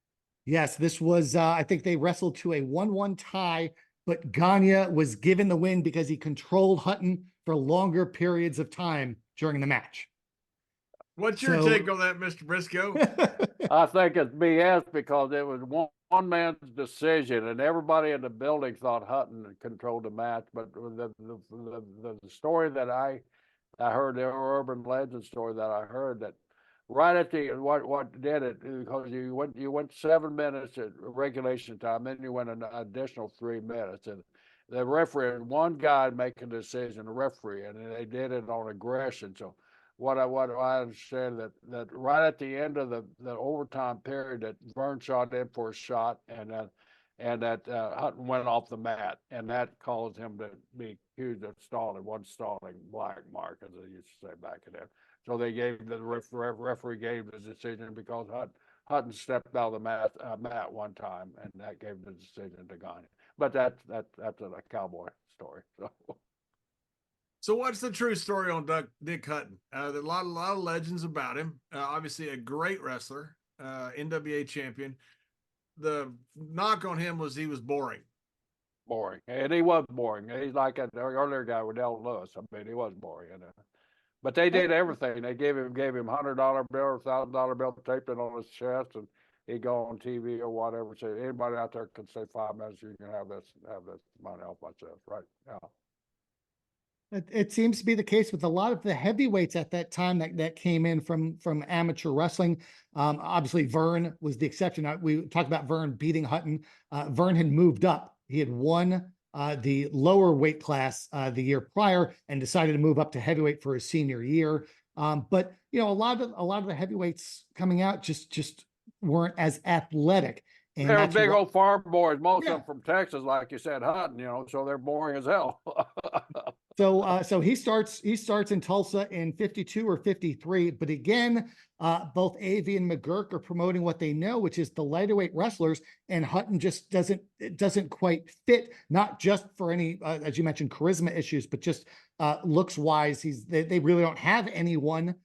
Yes, this was, I think they wrestled to a 1-1 tie, but Gagne was given the win because he controlled Hutton for longer periods of time during the match. What's your take on that, Mr. Brisco? I think it's BS because it was one man's decision, and everybody in the building thought Hutton controlled the match. But the story that I heard, the urban legend story that I heard, that right at the what did it, because you went 7 minutes at regulation time, then you went an additional 3 minutes, and the referee, one guy making the decision, the referee, and they did it on aggression. So what I understand that right at the end of the overtime period, that Vern shot in for a shot, and that Hutton went off the mat, and that caused him to be accused of stalling, one stalling black mark, as they used to say back then. So they gave the referee gave the decision because Hutton stepped out of the mat one time, and that gave the decision to Gagne. but that's a cowboy story. So what's the true story on Dick Hutton? There's a lot of legends about him. Obviously a great wrestler, NWA champion. The knock on him was he was boring. Boring, and he was boring. He's like the earlier guy with Del Lewis. I mean, he was boring. But they did everything. They gave him $100 bill or $1,000 bill taped it on his chest, and he'd go on TV or whatever. Say anybody out there can say 5 minutes, you can have this money off myself, right? Yeah. It seems to be the case with a lot of the heavyweights at that time that came in from amateur wrestling. Obviously, Vern was the exception. We talked about Vern beating Hutton. Vern had moved up. He had won the lower weight class the year prior and decided to move up to heavyweight for his senior year. But a lot of the heavyweights coming out just weren't as athletic. And they're big old farm boys, most of them from Texas, like you said, Hutton, so they're boring as hell. So he starts in Tulsa in 52 or 53, but again, both Avey and McGuirk are promoting what they know, which is the lighter weight wrestlers, and Hutton just doesn't quite fit, not just for any, as you mentioned, charisma issues, but just looks wise. They really don't have anyone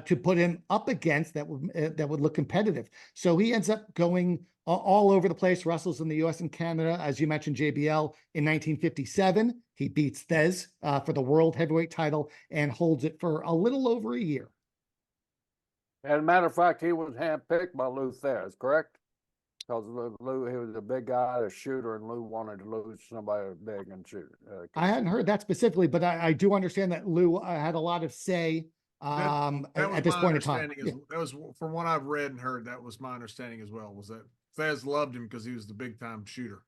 to put him up against that would look competitive. So he ends up going all over the place, wrestles in the US and Canada. As you mentioned, JBL in 1957, he beats Thez for the world heavyweight title and holds it for a little over a year. As a matter of fact, he was handpicked by Lou Thez, correct? Because Lou, he was a big guy, a shooter, and Lou wanted to lose somebody big and shoot. I hadn't heard that specifically, but I do understand that Lou had a lot of say at this point in time. That was from what I've read and heard. That was my understanding as well. Was that Thez loved him because he was the big time shooter.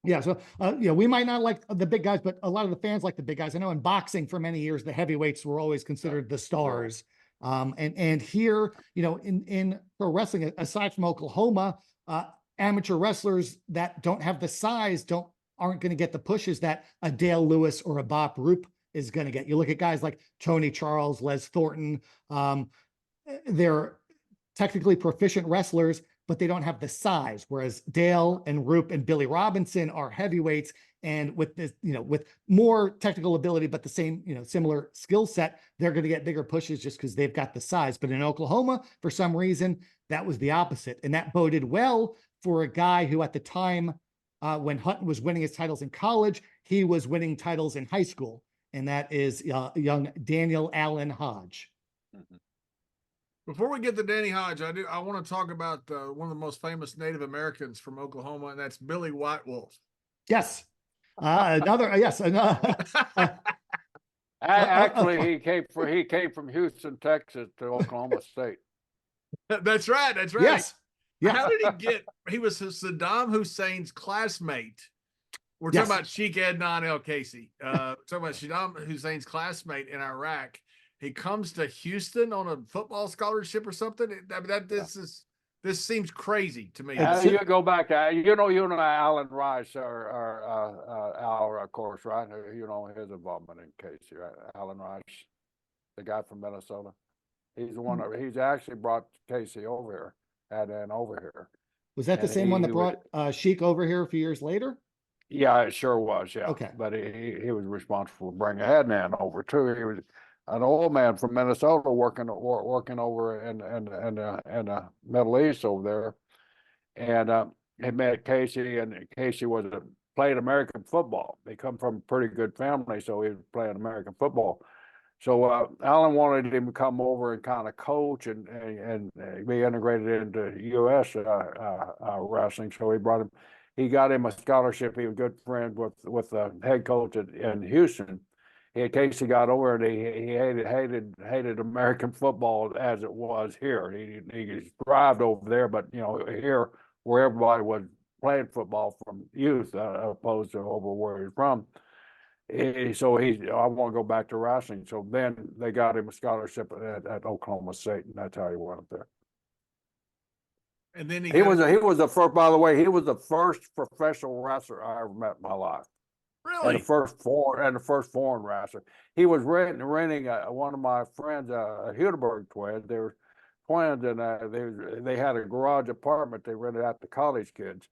Yeah, so we might not like the big guys, but a lot of the fans like the big guys. I know in boxing for many years, the heavyweights were always considered the stars. And here, in pro wrestling, aside from Oklahoma, amateur wrestlers that don't have the size aren't going to get the pushes that a Dale Lewis or a Bob Roop is going to get. You look at guys like Tony Charles, Les Thornton. They're technically proficient wrestlers, but they don't have the size. Whereas Dale and Roop and Billy Robinson are heavyweights, and with this, with more technical ability, but the same, similar skill set, they're going to get bigger pushes just because they've got the size. But in Oklahoma, for some reason, that was the opposite, and that boded well for a guy who, at the time, when Hutton was winning his titles in college, he was winning titles in high school, and that is young Daniel Allen Hodge. Mm-hmm. Before we get to Danny Hodge, I want to talk about one of the most famous Native Americans from Oklahoma, and that's Billy White Wolf. Yes. Actually, he came from Houston, Texas to Oklahoma State. That's right. Yes. How did he get? He was Saddam Hussein's classmate. We're talking about Sheikh Adnan El-Casey. Talking about Saddam Hussein's classmate in Iraq. He comes to Houston on a football scholarship or something. This seems crazy to me. You go back to Alan Rice or Al, of course, right? His involvement in Casey, right? Alan Rice, the guy from Minnesota. He's the one. He's actually brought Casey over here. Was that the same one that brought Sheik over here a few years later? Yeah, it sure was. Yeah. Okay. But he was responsible for bringing Adnan over too. He was an old man from Minnesota working over in the Middle East over there, and he met Casey, and Casey played American football. They come from a pretty good family, so he was playing American football. So Alan wanted him to come over and kind of coach and be integrated into U.S. Wrestling. So he brought him. He got him a scholarship. He was a good friend with the head coach in Houston. Casey got over and he hated American football as it was here. He thrived over there, but here where everybody was playing football from youth, opposed to over where he's from. I want to go back to wrestling. So then they got him a scholarship at Oklahoma State, and that's how he went up there. And then he was the first. By the way, he was the first professional wrestler I ever met in my life. Really? And the first foreign wrestler. He was renting one of my friends, Hudeberg twins. They were twins, and they had a garage apartment they rented out to college kids.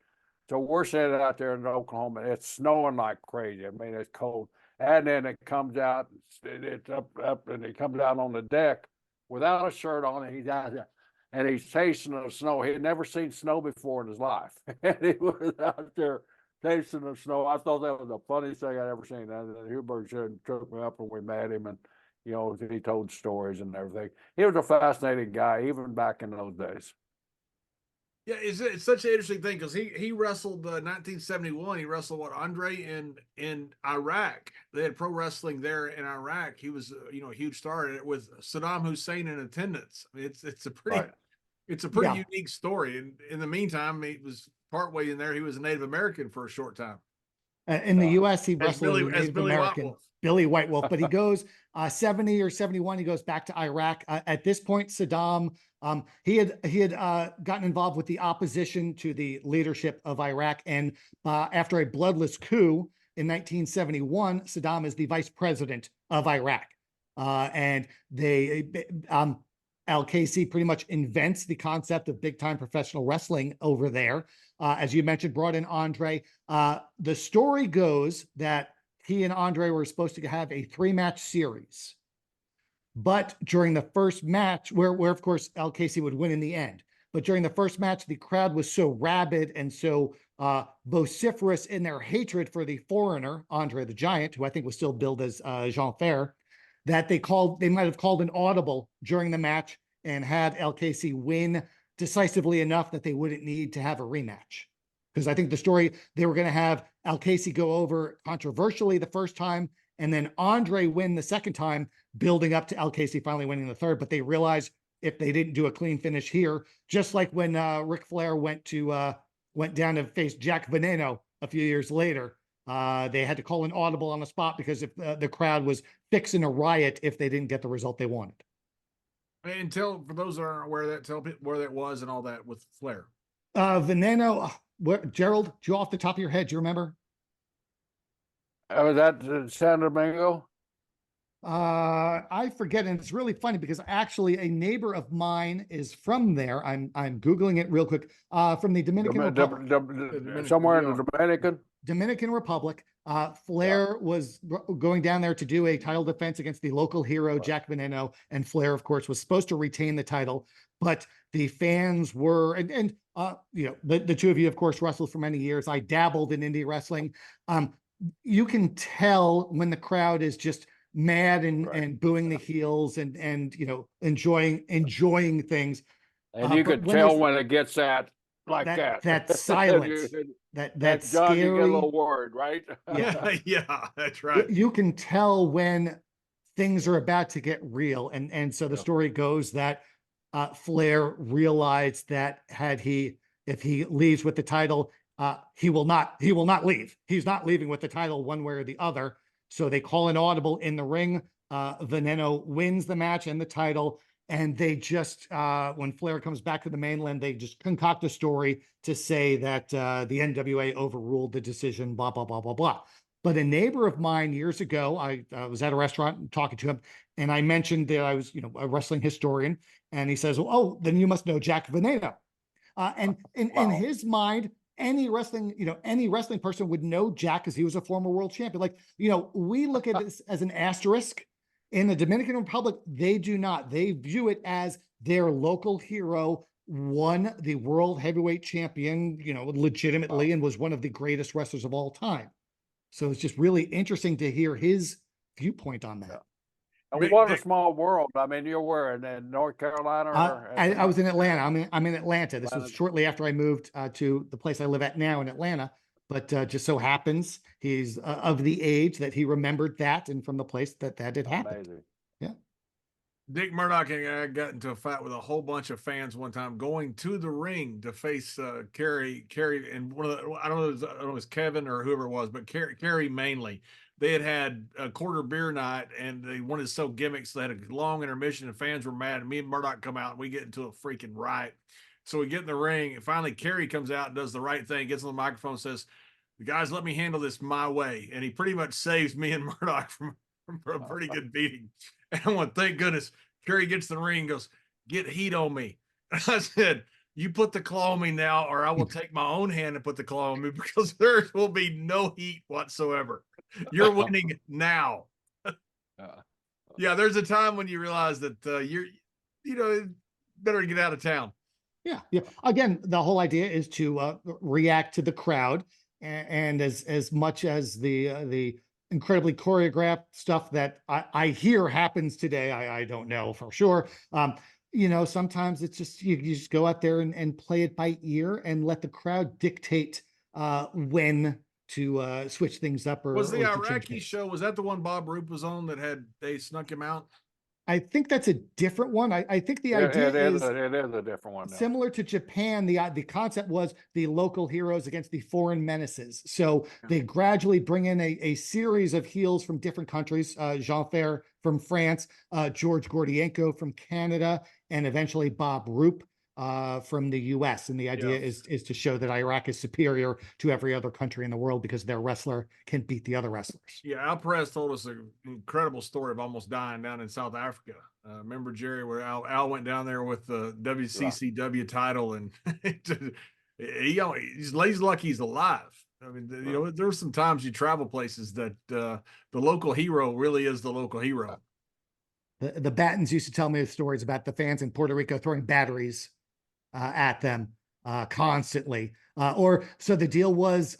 So we're sitting out there in Oklahoma. It's snowing like crazy. I mean, it's cold. And then it comes out, it's up, and it comes out on the deck without a shirt on. And he's out there, and he's tasting the snow. He had never seen snow before in his life. And he was out there tasting the snow. I thought that was the funniest thing I'd ever seen. And Huberg took me up when we met him, and he told stories and everything. He was a fascinating guy, even back in those days. Yeah, it's such an interesting thing because he wrestled 1971. He wrestled Andre in Iraq. They had pro wrestling there in Iraq. He was a huge star with Saddam Hussein in attendance. I mean, it's a pretty unique story. And in the meantime, he was partway in there. He was a Native American for a short time. In the U.S., he wrestled as Native American. Billy White Wolf, but he goes 70 or 71. He goes back to Iraq. At this point, Saddam, he had gotten involved with the opposition to the leadership of Iraq, and after a bloodless coup in 1971, Saddam is the vice president of Iraq, and Al-Casey pretty much invents the concept of big-time professional wrestling over there. As you mentioned, brought in Andre. The story goes that he and Andre were supposed to have a 3-match series. But during the first match, where of course Al-Casey would win in the end, but during the first match, the crowd was so rabid and so vociferous in their hatred for the foreigner, Andre the Giant, who I think was still billed as Jean Fer, that they might have called an audible during the match and had Al-Casey win decisively enough that they wouldn't need to have a rematch. Because I think the story, they were going to have Al-Casey go over controversially the first time, and then Andre win the second time, building up to Al-Casey finally winning the third. But they realized if they didn't do a clean finish here, just like when Ric Flair went down to face Jack Veneno a few years later, they had to call an audible on the spot because if the crowd was fixing a riot if they didn't get the result they wanted. And for those that aren't aware of that, tell people where that was and all that with Flair. Veneno, Gerald, do you off the top of your head, do you remember? Was that San Domingo? I forget, and it's really funny because actually a neighbor of mine is from there. I'm Googling it real quick. From the Dominican Republic. Somewhere in the Dominican Republic. Flair was going down there to do a title defense against the local hero, Jack Veneno, and Flair, of course, was supposed to retain the title, but the fans were, the two of you, of course, wrestled for many years. I dabbled in indie wrestling. You can tell when the crowd is just mad and booing the heels and enjoying things. And you could tell when it gets that silence, that scary, you get a little word, right? Yeah, that's right. You can tell when things are about to get real. And so the story goes that Flair realized that if he leaves with the title, he will not leave. He's not leaving with the title one way or the other. So they call an audible in the ring. Veneno wins the match and the title. And they just, when Flair comes back to the mainland, they just concoct a story to say that the NWA overruled the decision, blah, blah, blah, blah, blah. But a neighbor of mine years ago, I was at a restaurant talking to him, and I mentioned that I was, a wrestling historian. And he says, "Oh, then you must know Jack Veneno." And in his mind, any wrestling person would know Jack because he was a former world champion. Like, we look at this as an asterisk. In the Dominican Republic, they do not. They view it as their local hero won the world heavyweight champion, legitimately, and was one of the greatest wrestlers of all time. So it's just really interesting to hear his viewpoint on that. And what a small world. I mean, you're where in North Carolina? I was in Atlanta. I'm in Atlanta. This was shortly after I moved to the place I live at now in Atlanta. But just so happens he's of the age that he remembered that, and from the place that had happened. Amazing. Yeah. Dick Murdoch and I got into a fight with a whole bunch of fans one time going to the ring to face Kerry, and one of the, I don't know if it was Kevin or whoever it was, but Kerry mainly. They had a quarter beer night and they wanted to sell gimmicks. They had a long intermission and fans were mad. And me and Murdoch come out and we get into a freaking riot. So we get in the ring and finally Kerry comes out and does the right thing, gets on the microphone and says, "The guys, let me handle this my way." And he pretty much saves me and Murdoch from a pretty good beating. And I went, thank goodness. Kerry gets in the ring and goes, "Get heat on me." And I said, you put the claw on me now, or I will take my own hand and put the claw on me because there will be no heat whatsoever. You're winning now. Yeah, there's a time when you realize that better get out of town. Yeah. Again, the whole idea is to react to the crowd, and as much as the incredibly choreographed stuff that I hear happens today, I don't know for sure. Sometimes it's just you just go out there and play it by ear and let the crowd dictate when to switch things up. Was the Iraqi show, was that the one Bob Roop was on that they snuck him out? I think that's a different one. I think the idea is it is a different one. Similar to Japan, the concept was the local heroes against the foreign menaces. So they gradually bring in a series of heels from different countries. Jean Fer from France, George Gordienko from Canada, and eventually Bob Roop from the US. And the idea is to show that Iraq is superior to every other country in the world because their wrestler can beat the other wrestlers. Yeah, Al Perez told us an incredible story of almost dying down in South Africa. Remember, Jerry, where Al went down there with the WCCW title, and he's lucky he's alive. I mean, there's some times you travel places that the local hero really is the local hero. The Battens used to tell me the stories about the fans in Puerto Rico throwing batteries at them constantly. So the deal was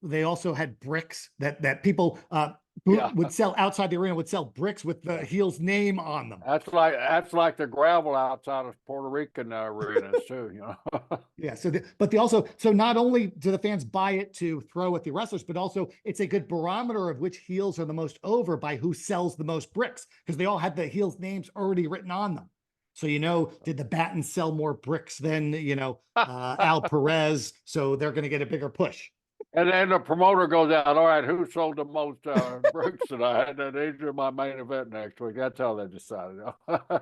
they also had bricks that people would sell outside the arena, would sell bricks with the heel's name on them. That's like the gravel outside of Puerto Rican arenas too, Yeah. So not only do the fans buy it to throw at the wrestlers, but also it's a good barometer of which heels are the most over by who sells the most bricks, because they all had the heels' names already written on them. So, did the Battens sell more bricks than, Al Perez? So they're going to get a bigger push. And then the promoter goes out, all right, who sold the most bricks tonight? And these are my main event next week. That's how they decided.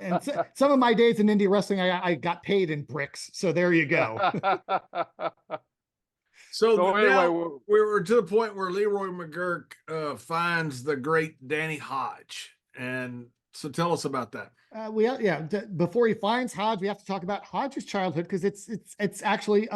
And some of my days in indie wrestling, I got paid in bricks. So there you go. So anyway, we're to the point where Leroy McGuirk finds the great Danny Hodge. And so tell us about that. Before he finds Hodge, we have to talk about Hodge's childhood, because it's actually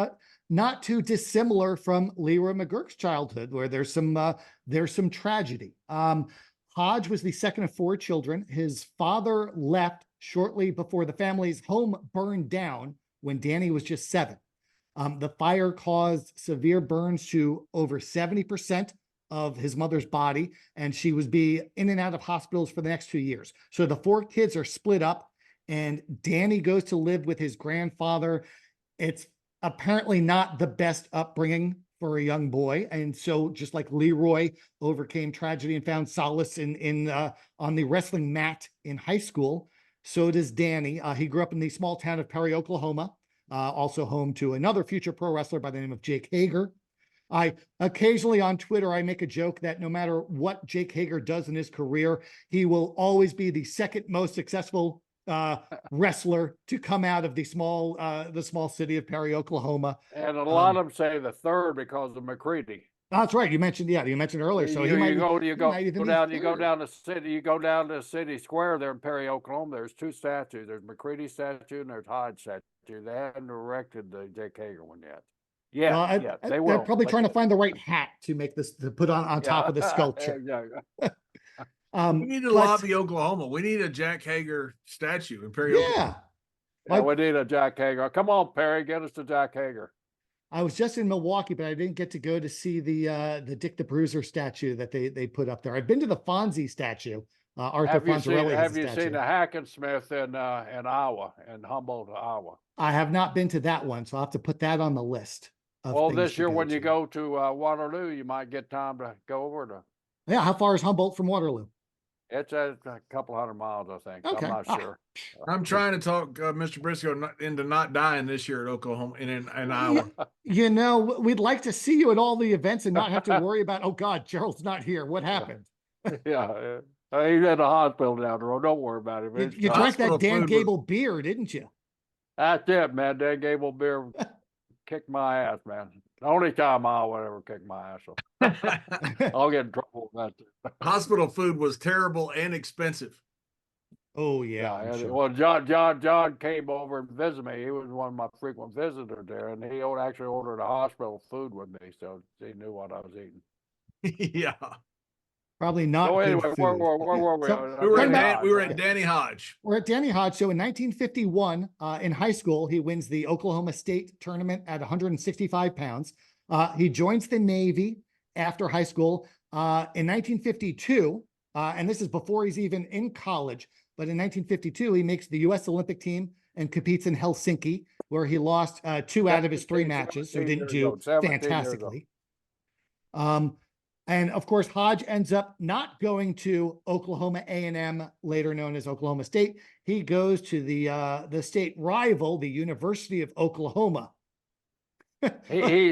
not too dissimilar from Leroy McGuirk's childhood, where there's some tragedy. Hodge was the second of 4 children. His father left shortly before the family's home burned down when Danny was just 7. The fire caused severe burns to over 70% of his mother's body, and she would be in and out of hospitals for the next 2 years. So the 4 kids are split up, and Danny goes to live with his grandfather. It's apparently not the best upbringing for a young boy, and so just like Leroy overcame tragedy and found solace on the wrestling mat in high school, so does Danny. He grew up in the small town of Perry, Oklahoma, also home to another future pro wrestler by the name of Jake Hager. I occasionally on Twitter, I make a joke that no matter what Jake Hager does in his career, he will always be the second most successful wrestler to come out of the small city of Perry, Oklahoma. And a lot of them say the third because of McCready. That's right. You mentioned earlier. So you go down to city square there in Perry, Oklahoma. There's 2 statues. There's McCready statue and there's Hodge statue. They haven't erected the Jake Hager one yet. They will. They're probably trying to find the right hat to make this to put on top of the sculpture. We need to lobby Oklahoma. We need a Jack Hager statue in Perry. Yeah, we need a Jack Hager. Come on, Perry, get us to Jack Hager. I was just in Milwaukee, but I didn't get to go to see the Dick the Bruiser statue that they put up there. I've been to the Fonzie statue. Arthur Fonzarelli. Have you seen the Hackensmith in Iowa, in Humboldt, Iowa? I have not been to that one, so I'll have to put that on the list. Well, this year when you go to Waterloo, you might get time to go over to. Yeah, how far is Humboldt from Waterloo? It's a couple 100 miles, I think. Okay. I'm not sure. I'm trying to talk Mr. Brisco into not dying this year at Oklahoma in Iowa. We'd like to see you at all the events and not have to worry about, oh God, Gerald's not here. What happened? Yeah. He's at the hospital down the road. Don't worry about it. You drank that Dan Gable beer, didn't you? That's it, man. Dan Gable beer kicked my ass, man. The only time I'll ever kick my ass. So I'll get in trouble with that. Hospital food was terrible and expensive. Oh yeah, I'm and, sure. well, John came over and visited me. He was one of my frequent visitors there, and he actually ordered a hospital food with me, so he knew what I was eating. Yeah. Probably not So good anyway, where food. were we? So We were talking at about, we were at Yeah. Danny Hodge. we're at Danny Hodge. So in 1951, in high school, he wins the Oklahoma State tournament at 165 pounds. He joins the Navy after high school. In 1952, and this is before he's even in college, but in 1952, he makes the U.S. Olympic team and competes in Helsinki, where he lost 2 out of his 3 matches, so 17 didn't years do old, 17 years old. fantastically. And of course, Hodge ends up not going to Oklahoma A&M, later known as Oklahoma State. He goes to the state rival, the University of Oklahoma. He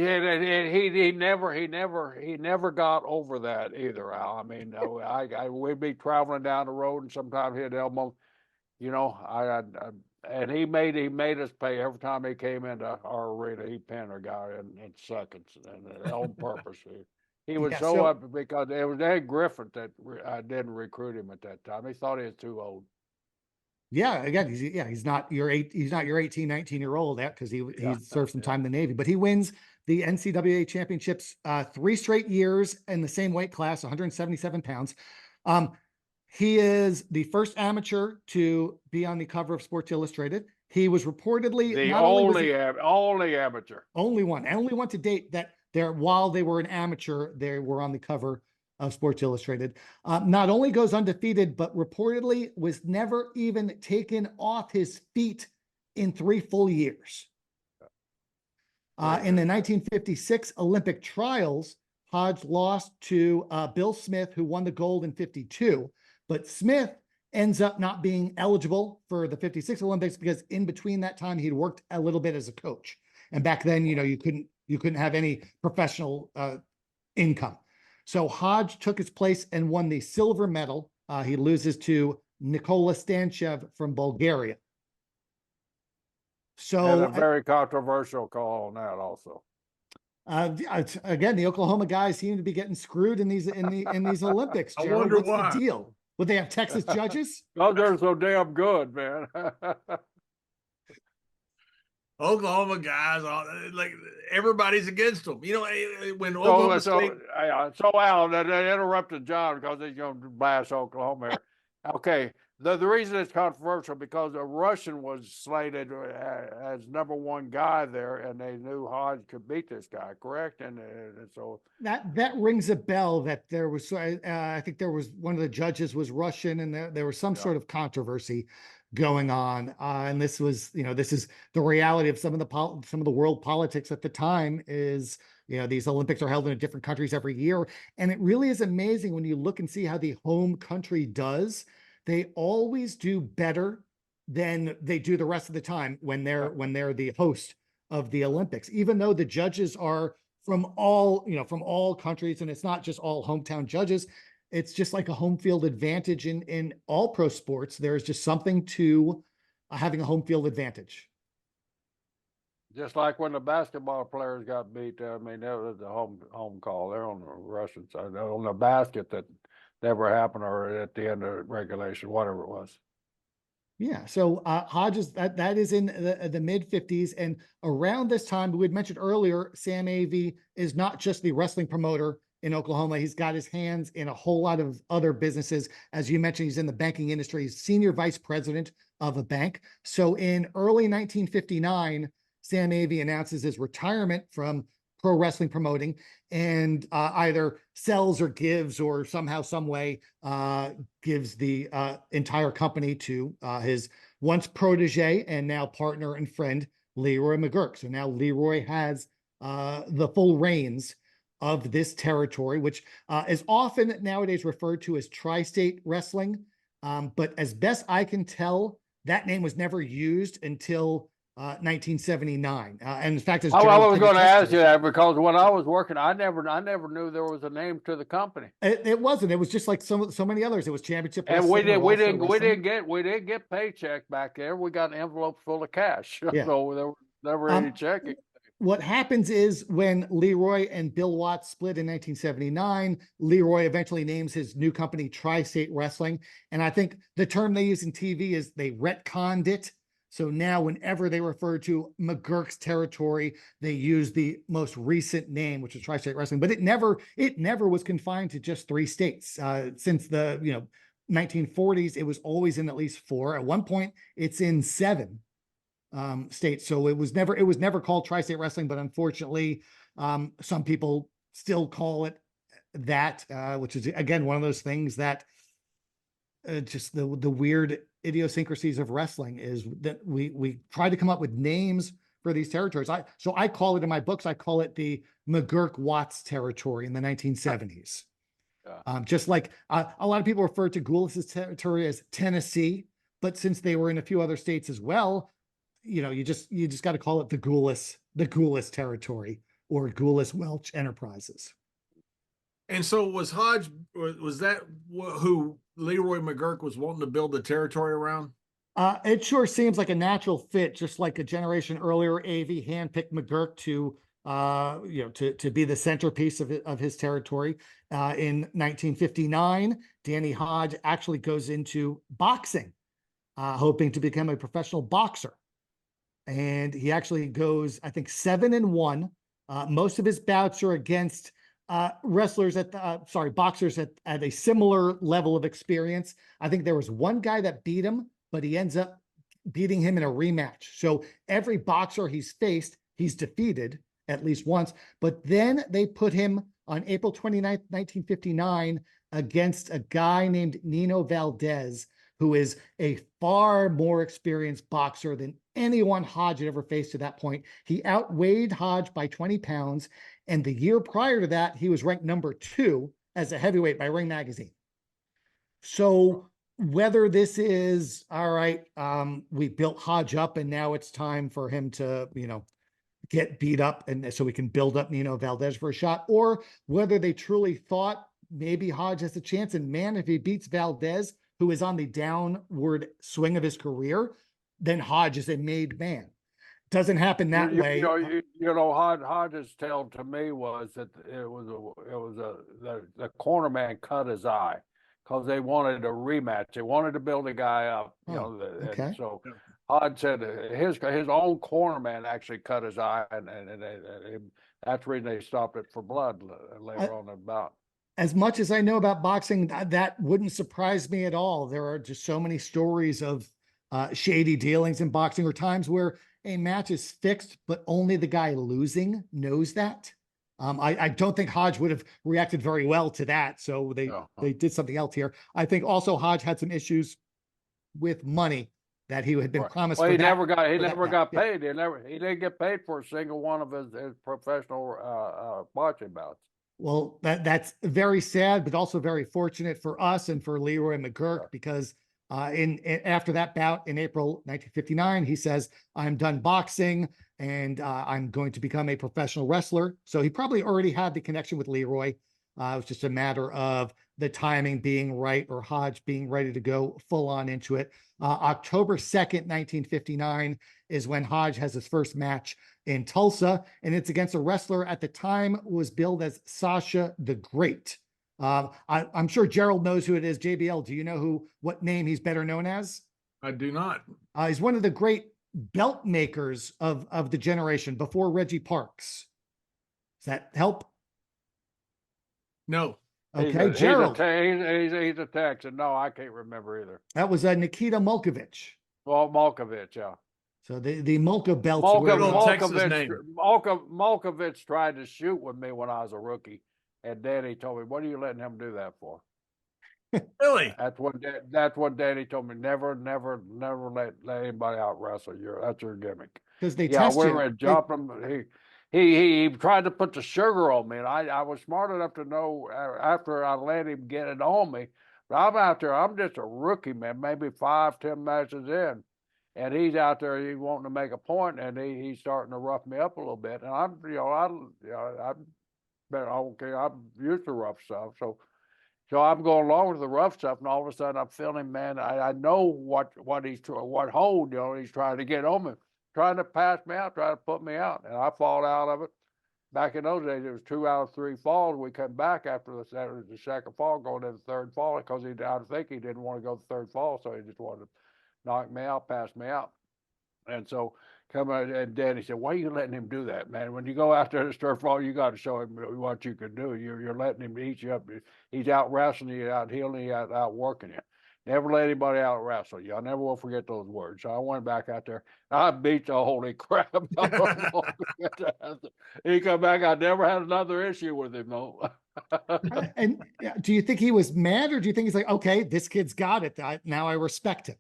never got over that either, Al. I mean, we'd be traveling down the road, and sometimes he'd elbow, you know, and he made us pay every time he came into our arena. He pinned a guy in seconds, and on purpose. He was Yeah, so so- up because it was Ed Griffith that I didn't recruit him at that time. He thought he was too old. Yeah, again, he's not your 18, 19-year-old because he served some time in the Navy, but he wins the NCAA championships 3 straight years in the same weight class, 177 pounds. He is the first amateur to be on the cover of Sports Illustrated. He was reportedly The not only was he, only amateur. only one to date that while they were an amateur, they were on the cover of Sports Illustrated. Not only goes undefeated, but reportedly was never even taken off his feet in 3 full years. In the 1956 Olympic trials, Hodge lost to Bill Smith, who won the gold in 52, but Smith ends up not being eligible for the 56 Olympics because in between that time, he'd worked a little bit as a coach. And back then, you know, you couldn't have any professional income. So Hodge took his place and won the silver medal. He loses to Nikola Stanchev from Bulgaria. So And a very controversial call on that also. Again, the Oklahoma guys seem to be getting screwed in these Olympics. I Gerald, wonder what's why. the deal? Would they have Texas judges? Oh, they're so damn good, man. Oklahoma guys, like everybody's against them. You know, when Oklahoma State. So Al, that interrupted John because he's going to bash Oklahoma here. Okay, the reason it's controversial because a Russian was slated as #1 guy there, and they knew Hodge could beat this guy, correct? And so that rings a bell. That there was, I think there was one of the judges was Russian, and there was some sort of controversy going on. And this was, this is the reality of some of the world politics at the time. Is these Olympics are held in different countries every year, and it really is amazing when you look and see how the home country does. They always do better than they do the rest of the time when they're the host of the Olympics, even though the judges are from all countries, and it's not just all hometown judges. It's just like a home field advantage in all pro sports. There's just something to having a home field advantage. just like when the basketball players got beat, I mean, that was the home call. They're on the Russian side, on the basket that never happened, or at the end of regulation, whatever it was. Yeah, so Hodges, that is in the mid 50s, and around this time, we had mentioned earlier, Sam Avey is not just the wrestling promoter in Oklahoma. He's got his hands in a whole lot of other businesses. As you mentioned, he's in the banking industry. He's senior vice president of a bank. So in early 1959, Sam Avey announces his retirement from pro wrestling promoting, and either sells or gives, or somehow, some way, gives the entire company to his once protege and now partner and friend, Leroy McGuirk. So now Leroy has the full reins of this territory, which is often nowadays referred to as tri-state wrestling. But as best I can tell, that name was never used until 1979. And in fact, I was going to ask you that because when I was working, I never knew there was a name to the company. It wasn't. It was just like so many others. It was Championship And Wrestling. we didn't get paycheck back there. We got envelopes full of cash. Yeah. So there was never any checking. what happens is when Leroy and Bill Watts split in 1979, Leroy eventually names his new company Tri-State Wrestling. And I think the term they use in TV is they retconned it. So now whenever they refer to McGuirk's territory, they use the most recent name, which is Tri-State Wrestling. But it never was confined to just 3 states. Since the 1940s, it was always in at least 4. At one point, it's in 7 states. So it was never called Tri-State Wrestling, but unfortunately, some people still call it that, which is again one of those things that just the weird idiosyncrasies of wrestling is that we try to come up with names for these territories. So I call it in my books, I call it the McGuirk Watts territory in the 1970s. Just like a lot of people refer to Goulis's territory as Tennessee, but since they were in a few other states as well, you just got to call it the Goulis territory or Goulis Welch Enterprises. And so was that who Leroy McGuirk was wanting to build the territory around? It sure seems like a natural fit, just like a generation earlier, AV handpicked McGuirk to be the centerpiece of his territory. In 1959, Danny Hodge actually goes into boxing, hoping to become a professional boxer. And he actually goes, I think, 7-1. Most of his bouts are against boxers at a similar level of experience. I think there was one guy that beat him, but he ends up beating him in a rematch. So every boxer he's faced, he's defeated at least once. But then they put him on April 29th, 1959, against a guy named Nino Valdez, who is a far more experienced boxer than anyone Hodge had ever faced to that point. He outweighed Hodge by 20 pounds. And the year prior to that, he was ranked number 2 as a heavyweight by Ring Magazine. So whether this is, all right, we built Hodge up and now it's time for him to, get beat up and so we can build up Nino Valdez for a shot, or whether they truly thought maybe Hodge has a chance. And man, if he beats Valdez, who is on the downward swing of his career, then Hodge is a made man. Doesn't happen that way. Hodge's tale to me was that the corner man cut his eye because they wanted a rematch. They wanted to build a guy up, okay. And so Hodge said his own corner man actually cut his eye, and that's the reason they stopped it for blood later on in the bout. As much as I know about boxing, that wouldn't surprise me at all. There are just so many stories of shady dealings in boxing, or times where a match is fixed, but only the guy losing knows that. I don't think Hodge would have reacted very well to that. So they did something else here. I think also Hodge had some issues with money that he had been promised. Well, he never got paid. He didn't get paid for a single one of his professional boxing bouts. Well, that's very sad, but also very fortunate for us and for Leroy McGuirk, because after that bout in April 1959, he says, "I'm done boxing and I'm going to become a professional wrestler." So he probably already had the connection with Leroy. It was just a matter of the timing being right, or Hodge being ready to go full on into it. October 2nd, 1959 is when Hodge has his first match in Tulsa, and it's against a wrestler at the time was billed as Sasha the Great. I'm sure Gerald knows who it is. JBL, do you know what name he's better known as? I do not. He's one of the great belt makers of the generation before Reggie Parks. Does that help? No. Okay, Gerald. He's a Texan. No, I can't remember either. That was Nikita Mulkovich. Well, Mulkovich, yeah. So the Mulka belts. Mulkovich tried to shoot with me when I was a rookie, and Danny told me, "What are you letting him do that for?" Really? That's what Danny told me. Never let anybody out wrestle. That's your gimmick. Because they test you. We were jumping. He tried to put the sugar on me, and I was smart enough to know after I let him get it on me. But I'm out there. I'm just a rookie, man. Maybe 5-10 matches in, and he's out there. He's wanting to make a point, and he's starting to rough me up a little bit. And I'm used to rough stuff, so I'm going along with the rough stuff, and all of a sudden I'm feeling, man, I know what hold he's trying to get on me. trying to pass me out, trying to put me out, and I fall out of it. Back in those days, it was 2 out of 3 falls. We come back after the second fall, going to the third fall, because I think he didn't want to go to the third fall, so he just wanted to knock me out, pass me out. And so come out, and Danny said, "Why are you letting him do that, man? When you go out there to third fall, you got to show him what you can do. You're letting him eat you up. He's out wrestling you, out healing you, out working you. Never let anybody out wrestle you. I never will forget those words." So I went back out there. I beat the holy crap out of him. He come back. I never had another issue with him, though. And do you think he was mad, or do you think he's like, okay, this kid's got it. Now I respect him?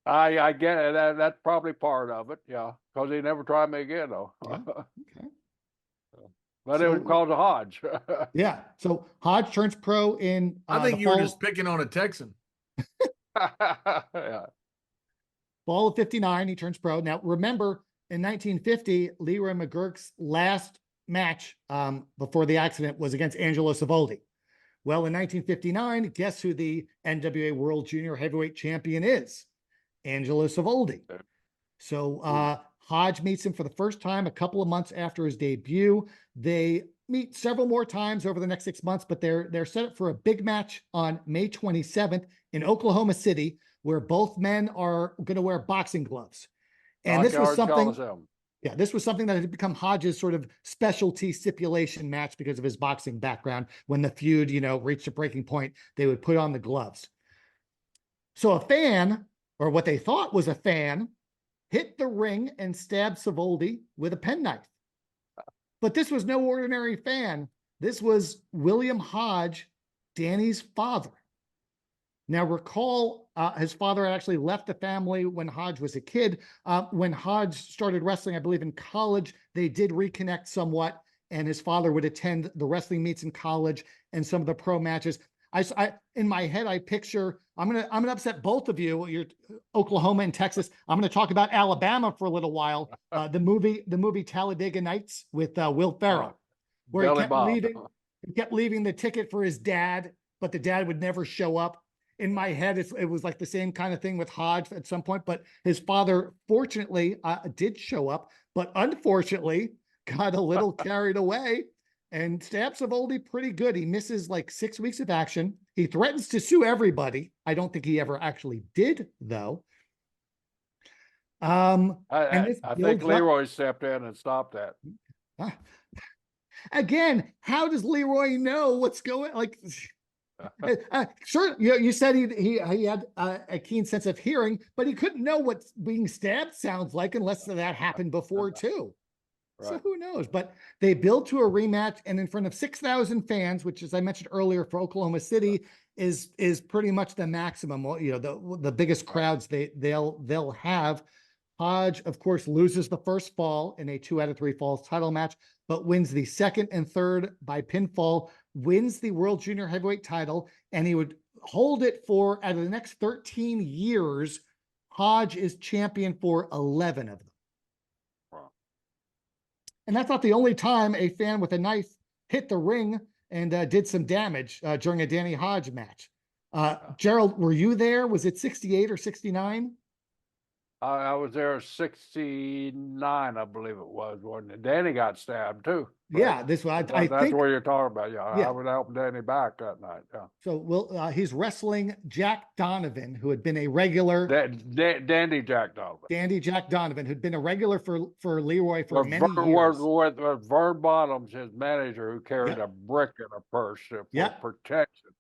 I get it. That's probably part of it. Yeah. Because he never tried me again, though. Yeah. Okay. But it was because of Hodge. Yeah. So Hodge turns pro in. I think you were just picking on a Texan. Yeah. Fall of 59, he turns pro. Now, remember, in 1950, Leroy McGuirk's last match before the accident was against Angelo Savoldi. Well, in 1959, guess who the NWA World Junior Heavyweight Champion is? Angelo Savoldi. So Hodge meets him for the first time a couple of months after his debut. They meet several more times over the next 6 months, but they're set up for a big match on May 27th in Oklahoma City, where both men are going to wear boxing gloves. And this was something, yeah, this was something that had become Hodge's sort of specialty stipulation match because of his boxing background. When the feud, reached a breaking point, they would put on the gloves. So a fan, or what they thought was a fan, hit the ring and stabbed Savoldi with a penknife. But this was no ordinary fan. This was William Hodge, Danny's father. Now, recall, his father had actually left the family when Hodge was a kid. When Hodge started wrestling, I believe in college, they did reconnect somewhat, and his father would attend the wrestling meets in college and some of the pro matches. I in my head, I picture, I'm gonna upset both of you. You're Oklahoma and Texas. I'm gonna talk about Alabama for a little while. The movie Talladega Nights with Will Ferrell, where he kept leaving the ticket for his dad, but the dad would never show up. In my head, it was like the same kind of thing with Hodge at some point, but his father, fortunately, did show up, but unfortunately got a little carried away and stabs Savoldi pretty good. He misses like 6 weeks of action. He threatens to sue everybody. I don't think he ever actually did, though. I think Leroy stepped in and stopped that. Again, how does Leroy know what's going like? Sure, you said he had a keen sense of hearing, but he couldn't know what being stabbed sounds like unless that happened before too. Right. So who knows? But they build to a rematch, and in front of 6,000 fans, which, as I mentioned earlier, for Oklahoma City is pretty much the maximum. The biggest crowds they'll have. Hodge, of course, loses the first fall in a 2 out of 3 falls title match, but wins the second and third by pinfall, wins the World Junior Heavyweight title, and he would hold it for, out of the next 13 years, Hodge is champion for 11 of them. Wow. And that's not the only time a fan with a knife hit the ring and did some damage during a Danny Hodge match. Gerald, were you there? Was it 68 or 69? I was there 69, I believe it was, wasn't it? Danny got stabbed too. Yeah, this one. I that's think what you're talking about. Yeah, I would help Danny back that night. Yeah. So he's wrestling Jack Donovan, who had been a regular. Dandy Jack Donovan. Dandy Jack Donovan, who'd been a regular for Leroy for many years. With Vern Bottoms, his manager, who carried a brick in a purse for protection.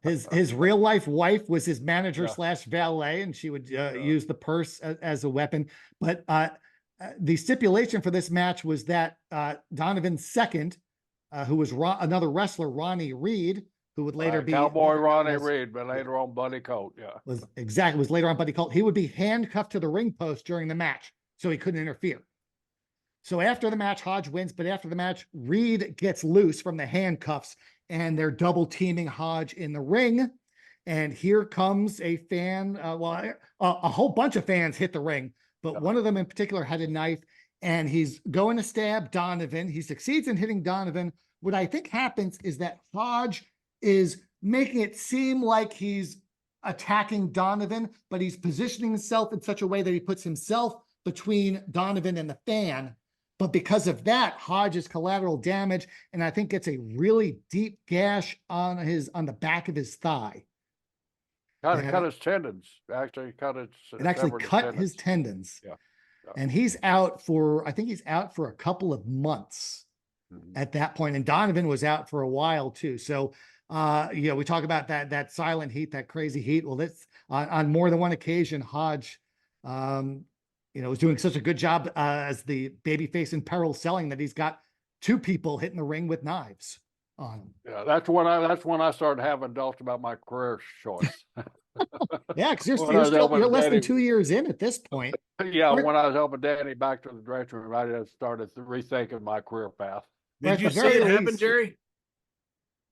His real life wife was his manager / valet, and she would use the purse as a weapon. But the stipulation for this match was that Donovan's second, who was another wrestler, Ronnie Reed, who would later be Cowboy Ronnie Reed, but later on Buddy Colt. Yeah, was later on Buddy Colt. He would be handcuffed to the ring post during the match, so he couldn't interfere. So after the match, Hodge wins, but after the match, Reed gets loose from the handcuffs, and they're double teaming Hodge in the ring. And here comes a fan. A whole bunch of fans hit the ring, but one of them in particular had a knife, and he's going to stab Donovan. He succeeds in hitting Donovan. What I think happens is that Hodge is making it seem like he's attacking Donovan, but he's positioning himself in such a way that he puts himself between Donovan and the fan. But because of that, Hodge is collateral damage, and I think gets a really deep gash on the back of his thigh. Cut his tendons. Actually, It actually cut his tendons. Yeah. And he's out for, I think he's out for a couple of months at that point. And Donovan was out for a while too. So, we talk about that silent heat, that crazy heat. Well, that's on more than one occasion, Hodge, was doing such a good job as the babyface in peril selling that he's got two people hitting the ring with knives on him. Yeah, that's when I started having doubts about my career choice. Yeah, because you're less than 2 years in at this point. Yeah, when I was helping Danny back to the dressing room, I just started rethinking my career path. Did you see it happen, Jerry?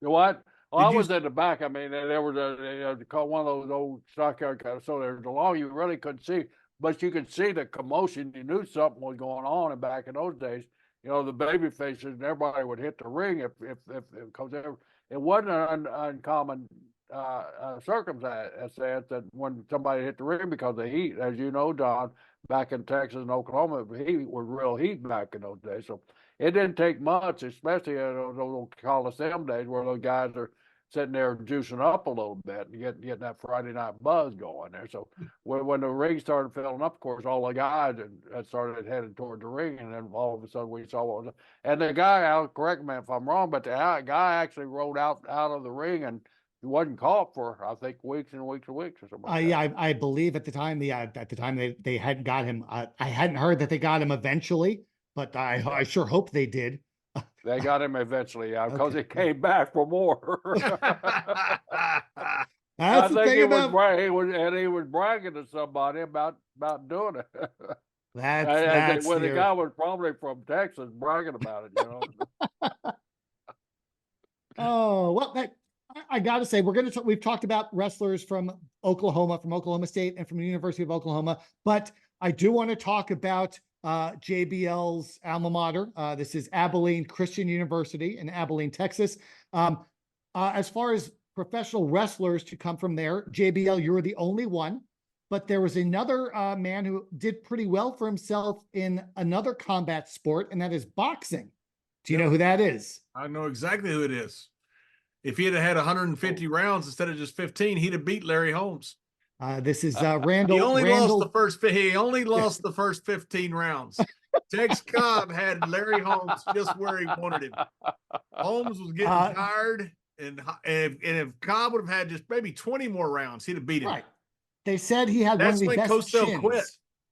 You know what? Well, I was at the back. I mean, there was one of those old stockyard cars, so there's a long you really couldn't see, but you could see the commotion. You knew something was going on. And back in those days, the baby faces and everybody would hit the ring because it wasn't an uncommon circumstance that when somebody hit the ring because of heat, as you know, Don, back in Texas and Oklahoma, heat was real heat back in those days. So it didn't take much, especially in those Coliseum days where those guys are sitting there juicing up a little bit and getting that Friday night buzz going there. So when the ring started filling up, of course, all the guys had started heading toward the ring, and then all of a sudden we saw what was. And the guy, I'll correct me if I'm wrong, but the guy actually rolled out of the ring and he wasn't caught for, I think, weeks and weeks and weeks or something. Yeah, I believe at the time they hadn't got him. I hadn't heard that they got him eventually, but I sure hope they did. They got him eventually, because he came back for more. That's the thing about he was bragging to somebody about doing it. That's when the guy was probably from Texas bragging about it, Oh, well, I got to say, we've talked about wrestlers from Oklahoma State and from the University of Oklahoma, but I do want to talk about JBL's alma mater. This is Abilene Christian University in Abilene, Texas. As far as professional wrestlers to come from there, JBL, you're the only one, but there was another man who did pretty well for himself in another combat sport, and that is boxing. Do you know who that is? I know exactly who it is. If he had 150 rounds instead of just 15, he'd have beat Larry Holmes. This is Randall. He only lost the first 15 rounds. Tex Cobb had Larry Holmes just where he wanted him. Holmes was getting tired, and if Cobb would have had just maybe 20 more rounds, he'd have beat him. Right. They said he had one of the best Cosell chins. quit.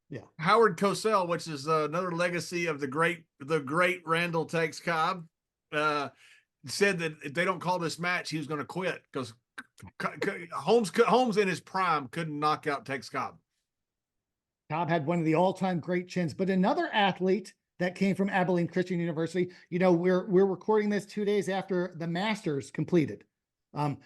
Yeah. Howard Cosell, which is another legacy of the great Randall Tex Cobb, said that if they don't call this match, he was going to quit because Holmes in his prime couldn't knock out Tex Cobb. Cobb had one of the all-time great chins, but another athlete that came from Abilene Christian University, we're recording this 2 days after the Masters completed. In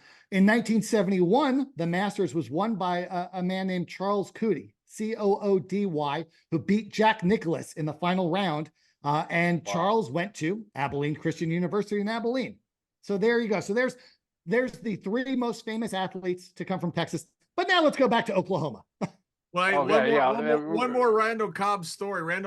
1971, the Masters was won by a man named Charles Coody, Coody, who beat Jack Nicklaus in the final round. And wow. Charles went to Abilene Christian University in Abilene. So there you go. So there's the three most famous athletes to come from Texas. But now let's go back to Oklahoma. Well, one more Randall Cobb story.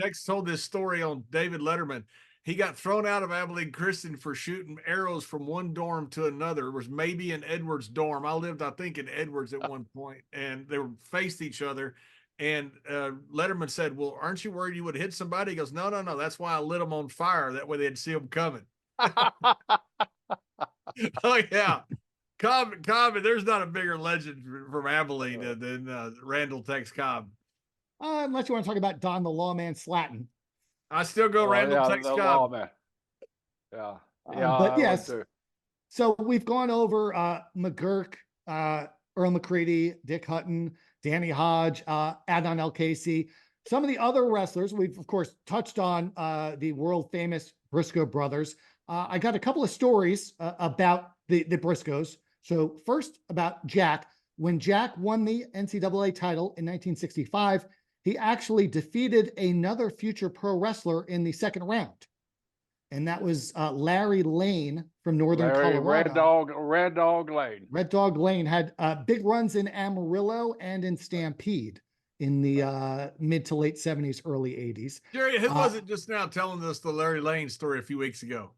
Tex told this story on David Letterman. He got thrown out of Abilene Christian for shooting arrows from one dorm to another. It was maybe in Edwards' dorm. I lived, I think, in Edwards at one point, and they faced each other. And Letterman said, well, aren't you worried you would hit somebody? He goes, no. That's why I lit them on fire. That way they'd see them coming. Oh, yeah. Cobb, there's not a bigger legend from Abilene than Randall Tex Cobb. Unless you want to talk about Don the Lawman Slatton. I still go Randall Tex Cobb. Yeah. But yes. So we've gone over McGuirk, Earl McCready, Dick Hutton, Danny Hodge, Adnan El Casey. Some of the other wrestlers, we've, of course, touched on the world famous Briscoe brothers. I got a couple of stories about the Briscoes. So first about Jack. When Jack won the NCAA title in 1965, he actually defeated another future pro wrestler in the second round. And that was Larry Lane from Northern Colorado. Red Dog Lane. Red Dog Lane had big runs in Amarillo and in Stampede. in the mid to late 70s, early 80s. Jerry, who was it just now telling us the Larry Lane story a few weeks ago?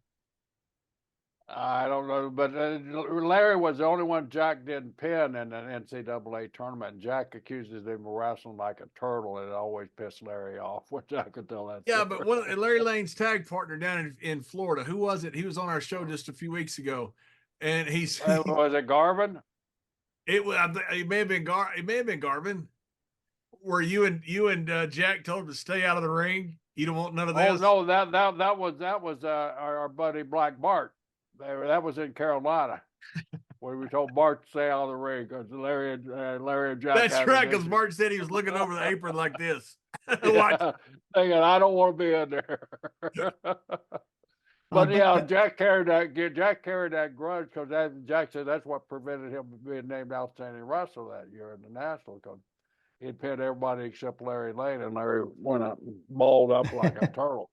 I don't know, but Larry was the only one Jack didn't pin in an NCAA tournament. And Jack accuses him of wrestling like a turtle, and it always pissed Larry off, which I could tell that. Yeah, story. but Larry Lane's tag partner down in Florida, who was it? He was on our show just a few weeks ago, and he's was it Garvin? It may have been Garvin. Where you and Jack told him to stay out of the ring. You don't want none of this. Oh no, that was our buddy Black Bart. That was in Carolina, where we told Bart to stay out of the ring because Larry and Jack. That's right, because Bart said he was looking over the apron like this. Yeah, thinking, I don't want to be in there. But yeah, Jack carried that grudge because Jack said that's what prevented him from being named outstanding wrestler that year in the national, because he'd pinned everybody except Larry Lane, and Larry went up balled up like a turtle.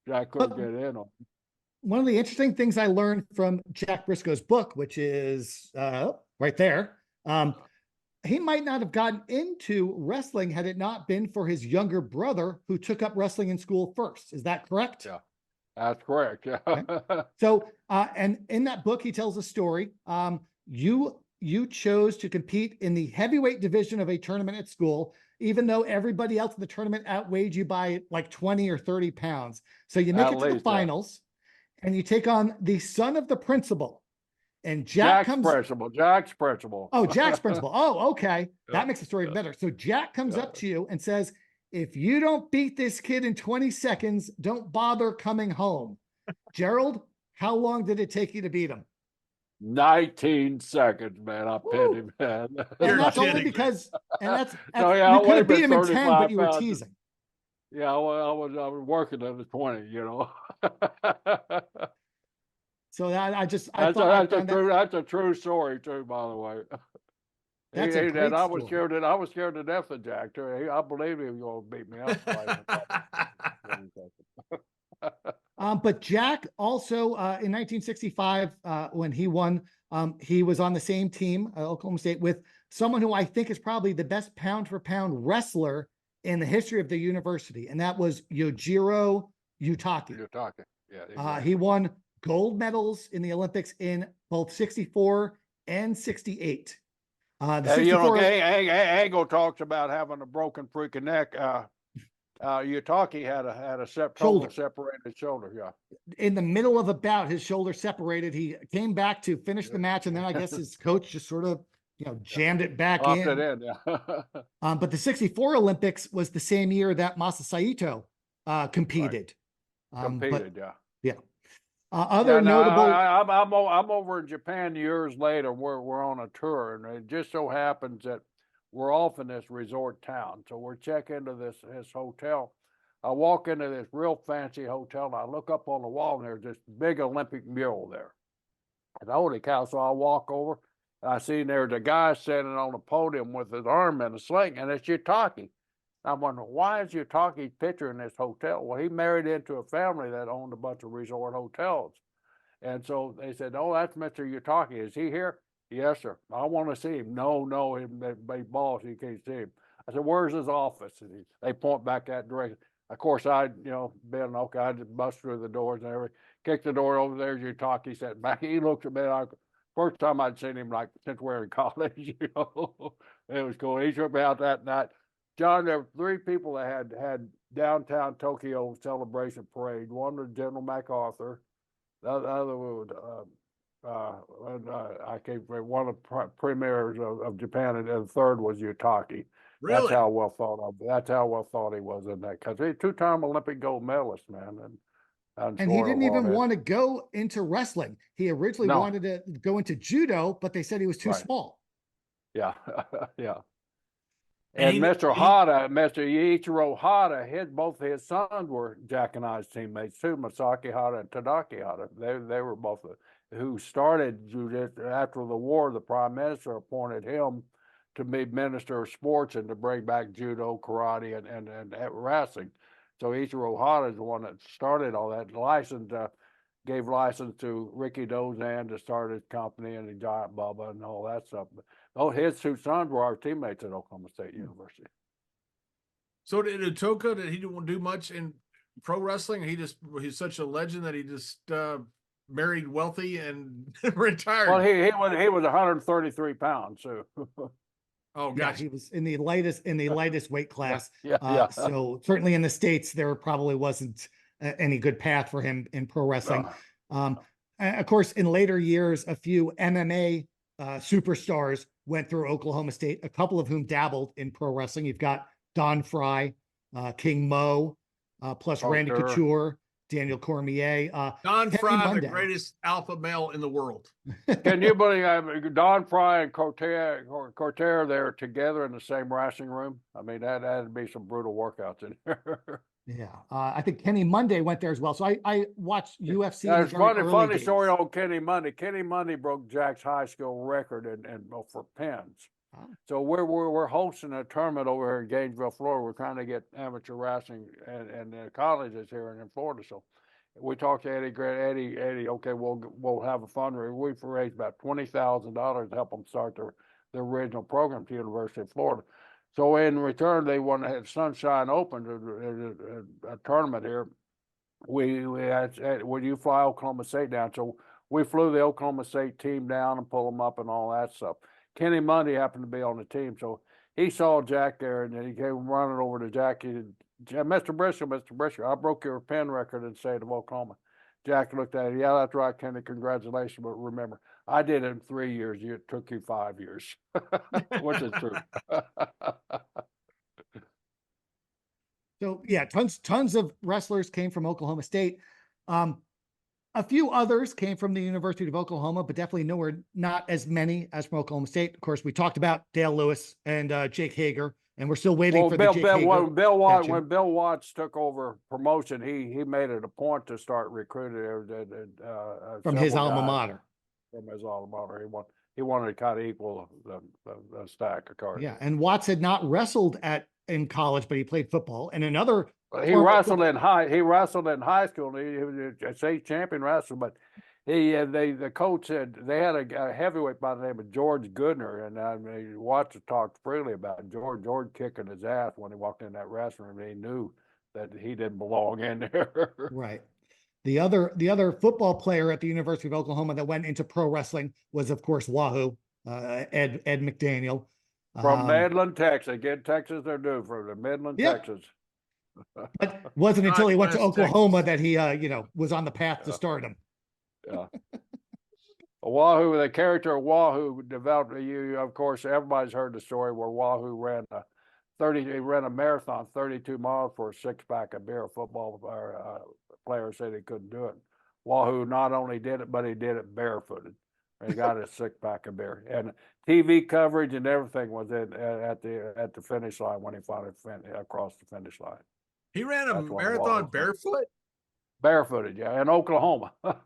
Jack couldn't get in on him. One of the interesting things I learned from Jack Briscoe's book, which is right there, he might not have gotten into wrestling had it not been for his younger brother who took up wrestling in school first. Is that correct? Yeah, that's correct. Yeah. Okay. So, and in that book, he tells a story. You chose to compete in the heavyweight division of a tournament at school, even though everybody else in the tournament outweighed you by like 20 or 30 pounds. So you make it to the finals. And you take on the son of the principal, and Jack's principal. Oh, Jack's principal. Oh, okay. That makes the story better. So Jack comes up to you and says, if you don't beat this kid in 20 seconds, don't bother coming home. Gerald, how long did it take you to beat him? 19 seconds, man. I pinned him, man. And that's only because, and that's you could have beat him in 10, but you were teasing. Yeah, I was working at the 20, you know. So that's a true story too, by the way. That's a great I story. was scared to death of Jack too. I believe he was going to beat me up. But Jack also in 1965, when he won, he was on the same team, Oklahoma State, with someone who I think is probably the best pound for pound wrestler in the history of the university, and that was Yojiro Uotake. Yeah. Exactly. He won gold medals in the Olympics in both 64 and 68. Angle talks about having a broken freaking neck. Uotake had a total separated shoulder. Yeah. In the middle of a bout, his shoulder separated. He came back to finish the match, and then I guess his coach just sort of jammed it back in. Yeah. But the 64 Olympics was the same year that Masa Saito competed. Right. Yeah. Notable. I'm over in Japan years later. We're on a tour, and it just so happens that we're off in this resort town. So we're checking into this hotel. I walk into this real fancy hotel, and I look up on the wall, and there's this big Olympic mural there. And holy cow! So I walk over. I see there's a guy standing on a podium with his arm in a sling, and it's Uotake. I'm wondering, why is Utake's picture in this hotel? Well, he married into a family that owned a bunch of resort hotels. And so they said, oh, that's Mr. Uotake. Is he here? Yes, sir. I want to see him. No, him, they boss, you can't see him. I said, where's his office? And they point back that direction. Of course, I just bust through the doors and everything. Kicked the door over there. Uotake sat back. He looked at me like, first time I'd seen him like since we were in college, It was cool. He took me out that night. John, there were 3 people that had downtown Tokyo celebration parade. One was General MacArthur. The other was I came from one of the premiers of Japan, and the third was Uotake. Really? That's how well thought he was in that, because he's a 2-time Olympic gold medalist, man. And he didn't even want to go into wrestling. He originally wanted to go into judo, but they said he was too small. Yeah, yeah. And Mr. Yojiro Uotake, both his sons were Jack and I's teammates too, Masaki Hata and Tadaki Hata. They were both who started after the war. The prime minister appointed him to be minister of sports and to bring back judo, karate, and wrestling. So Yojiro Uotake is the one that started all that. Gave license to Ricky Dozan to start his company and the Giant Bubba and all that stuff. But his 2 sons were our teammates at Oklahoma State University. So did Utoka, did he do much in pro wrestling? He's such a legend that he just married wealthy and retired. Well, he was 133 pounds, so Oh, Yeah, gotcha. he was in the lightest weight class. yeah. So certainly in the States, there probably wasn't any good path for him in pro wrestling. Of course, in later years, a few MMA superstars went through Oklahoma State, a couple of whom dabbled in pro wrestling. You've got Don Fry, King Mo, plus Randy Couture, Daniel Cormier. Don Kenny Fry, Monday. the greatest alpha male in the world. Can you believe Don Fry and Cortair there together in the same wrestling room? I mean, that'd be some brutal workouts in there. Yeah, I think Kenny Monday went there as well. So I watched UFC. There's funny days. story on Kenny Monday. Kenny Monday broke Jack's high school record and for pins. Oh. So we're hosting a tournament over here in Gainesville, Florida. We're trying to get amateur wrestling and colleges here in Florida. So we talked to Eddie. Okay, we'll have a fundraiser. We've raised about $20,000 to help them start their original program at the University of Florida. So in return, they want to have Sunshine Open, a tournament here. We had, when you fly Oklahoma State down, so we flew the Oklahoma State team down and pull them up and all that stuff. Kenny Monday happened to be on the team, so he saw Jack there, and then he came running over to Jack. He said, Mr. Brisco, I broke your pin record in the state of Oklahoma. Jack looked at it. Yeah, that's right, Kenny. Congratulations. But remember, I did it in 3 years. It took you 5 years, which is true. So yeah, tons of wrestlers came from Oklahoma State. A few others came from the University of Oklahoma, but definitely not as many as from Oklahoma State. Of course, we talked about Dale Lewis and Jake Hager, and we're still waiting for the Jake Hager. When Bill Watts took over promotion, he made it a point to start recruiting from his alma mater. From his alma mater, he wanted to kind of equal the stack of cards. Yeah, and Watts had not wrestled in college, but he played football. And another he wrestled in high school. He was a state champion wrestler, but the coach said they had a heavyweight by the name of George Goodner, and I mean, Watts talked freely about George kicking his ass when he walked in that wrestling room. He knew that he didn't belong in there. Right. The other football player at the University of Oklahoma that went into pro wrestling was, of course, Wahoo, Ed McDaniel. From Midland, Texas. Again, Texas, they're due from the Midland, Texas. But wasn't until he went to Oklahoma that he, was on the path to stardom. Yeah. Wahoo, the character of Wahoo developed. Of course, everybody's heard the story where Wahoo ran a marathon, 32 miles for a 6-pack of beer. A football player said he couldn't do it. Wahoo not only did it, but he did it barefooted. He got a 6-pack of beer, and TV coverage and everything was at the finish line when he finally crossed the finish line. He ran a marathon barefoot? Barefooted, yeah, in Oklahoma. Down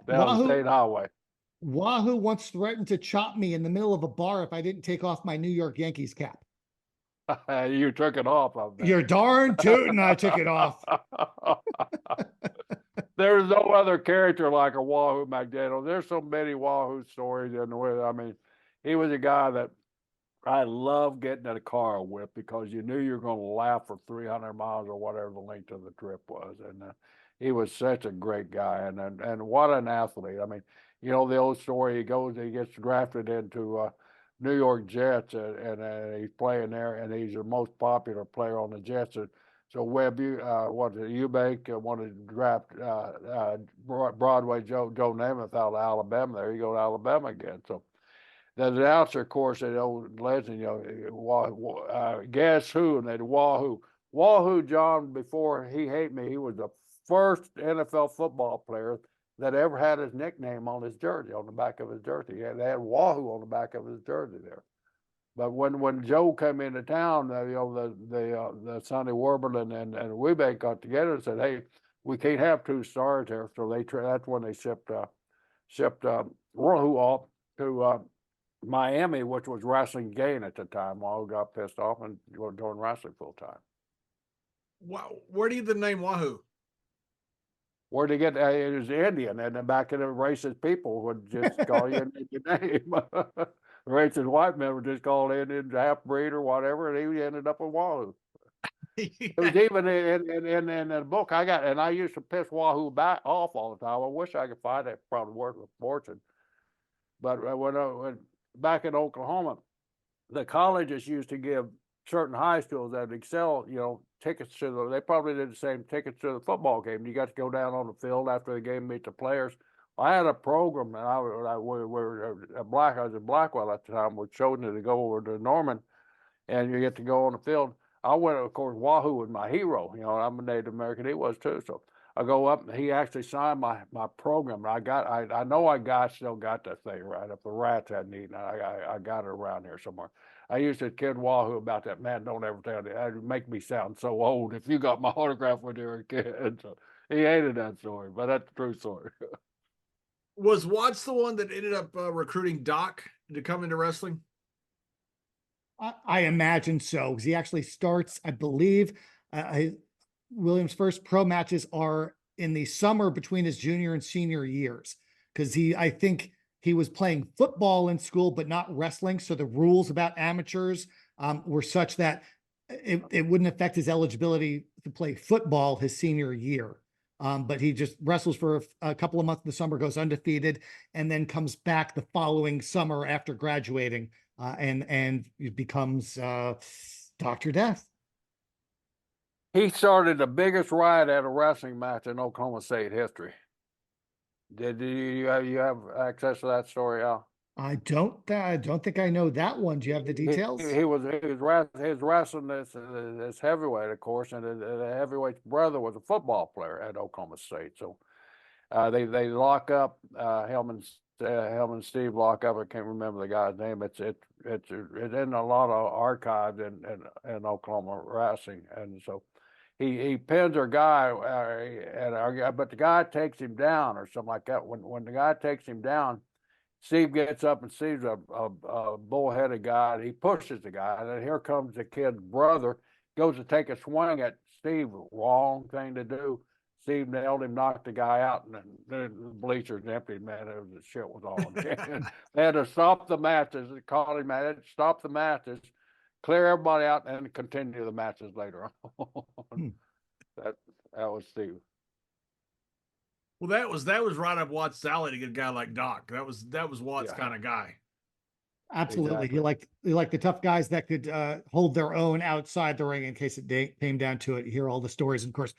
the state highway. Wahoo once threatened to chop me in the middle of a bar if I didn't take off my New York Yankees cap. You took it off. You're darn tootin' I took it off. There's no other character like a Wahoo McDaniel. There's so many Wahoo stories in the way. I mean, he was a guy that I love getting in a car with because you knew you were going to laugh for 300 miles or whatever the length of the trip was. And he was such a great guy and what an athlete. I mean, the old story, he gets drafted into New York Jets and he's playing there and he's the most popular player on the Jets. So Webb, Eubank wanted to draft Broadway Joe Namath out of Alabama. There you go to Alabama again. So the announcer, of course, that old legend, guess who? And they Wahoo. Wahoo, John, before he hated me, he was the first NFL football player that ever had his nickname on his jersey, on the back of his jersey. They had Wahoo on the back of his jersey there. But when Joe came into town, the Sonny Warburton and Eubank got together and said, "Hey, we can't have 2 stars there." So that's when they shipped Wahoo off to Miami, which was wrestling gain at the time. Wahoo got pissed off and doing wrestling full time. Wow, where do you get the name Wahoo? Where'd they get it was Indian, and then back in the racist people would just call you your name. racist white men were just called in half breed or whatever, and he ended up with Wahoo. It was even in the book I got, and I used to piss Wahoo back off all the time. I wish I could find it, probably worth a fortune. But when back in Oklahoma, the colleges used to give certain high schools that excel, tickets to they probably did the same, tickets to the football game. You got to go down on the field after the game, meet the players. I had a program, and I was in Blackwell at the time. We chose to go over to Norman, and you get to go on the field. I went, of course, Wahoo was my hero. I'm a Native American. He was too. So I go up, and he actually signed my program. And I know still got that thing right. If the rats hadn't eaten it, I got it around here somewhere. I used to kid Wahoo about that. Man, don't ever tell me. That'd make me sound so old if you got my autograph when you were a kid. So he hated that story, but that's the true story. Was Watts the one that ended up recruiting Doc to come into wrestling? I imagine so, because he actually starts, I believe, Williams' first pro matches are in the summer between his junior and senior years, because I think he was playing football in school, but not wrestling. So the rules about amateurs were such that it wouldn't affect his eligibility to play football his senior year. But he just wrestles for a couple of months in the summer, goes undefeated, and then comes back the following summer after graduating, and it becomes Dr. Death. He started the biggest riot at a wrestling match in Oklahoma State history. Did you have access to that story, Al? I don't think I know that one. Do you have the details? He was wrestling this heavyweight, of course, and the heavyweight's brother was a football player at Oklahoma State. So they lock up Hellman Steve lock up. I can't remember the guy's name. It's in a lot of archives in Oklahoma wrestling, and so he pins a guy, but the guy takes him down or something like that. When the guy takes him down, Steve gets up and sees a bullheaded guy, and he pushes the guy, and then here comes the kid's brother, goes to take a swing at Steve. Wrong thing to do. Steve nailed him, knocked the guy out, and then the bleachers emptied. Man, the shit was on. They had to stop the matches. They called him, man, stop the matches, clear everybody out, and continue the matches later on. That was Steve. Well, that was right up Watts' alley to get a guy like Doc. That was Watts' kind of guy. Absolutely. Exactly. He liked the tough guys that could hold their own outside the ring in case it came down to it. You hear all the stories. And of course,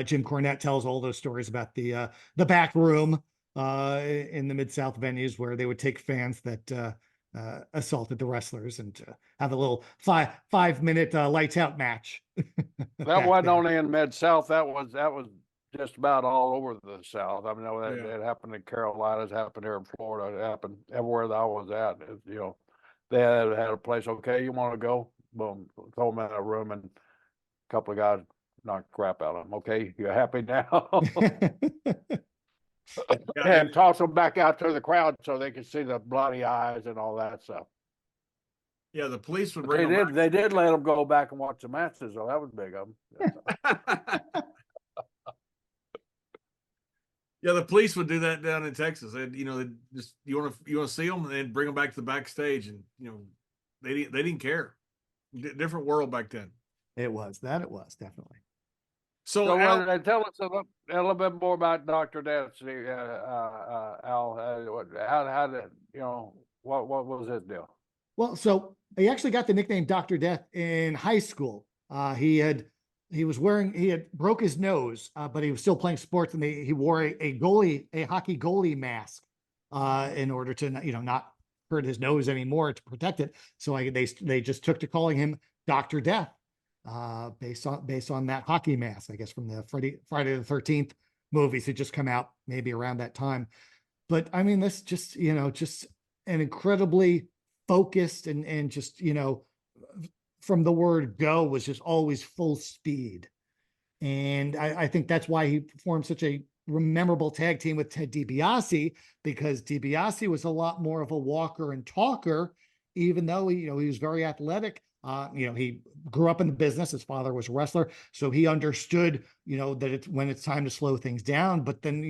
Jim Cornette tells all those stories about the Backroom in the Mid-South venues where they would take fans that assaulted the wrestlers and have a little 5-minute lights out match. That wasn't only in Mid-South. That was just about all over the South. I mean, it happened in Carolinas, happened here in Florida, it happened everywhere that I was at. They had a place. Okay, you want to go? Boom, throw them in a room, and a couple of guys knocked crap out of them. Okay, you happy now? And toss them back out to the crowd so they could see the bloody eyes and all that stuff. Yeah, the police would bring them back. They did let them go back and watch the matches, so that was big of them. Yeah, the police would do that down in Texas. They just you want to see them, and then bring them back to the backstage, and they didn't care. Different world back then. It was definitely. So tell us a little bit more about Dr. Death, Al. How did what was his deal? Well, so he actually got the nickname Dr. Death in high school. He had broke his nose, but he was still playing sports, and he wore a hockey goalie mask in order to not hurt his nose anymore to protect it. So they just took to calling him Dr. Death, based on that hockey mask, I guess, from the Friday the 13th movies that just come out maybe around that time. But I mean, this just an incredibly focused and just from the word go was just always full speed. And I think that's why he formed such a memorable tag team with Ted DiBiase, because DiBiase was a lot more of a walker and talker, even though he was very athletic. He grew up in the business. His father was a wrestler, so he understood, that when it's time to slow things down. But then,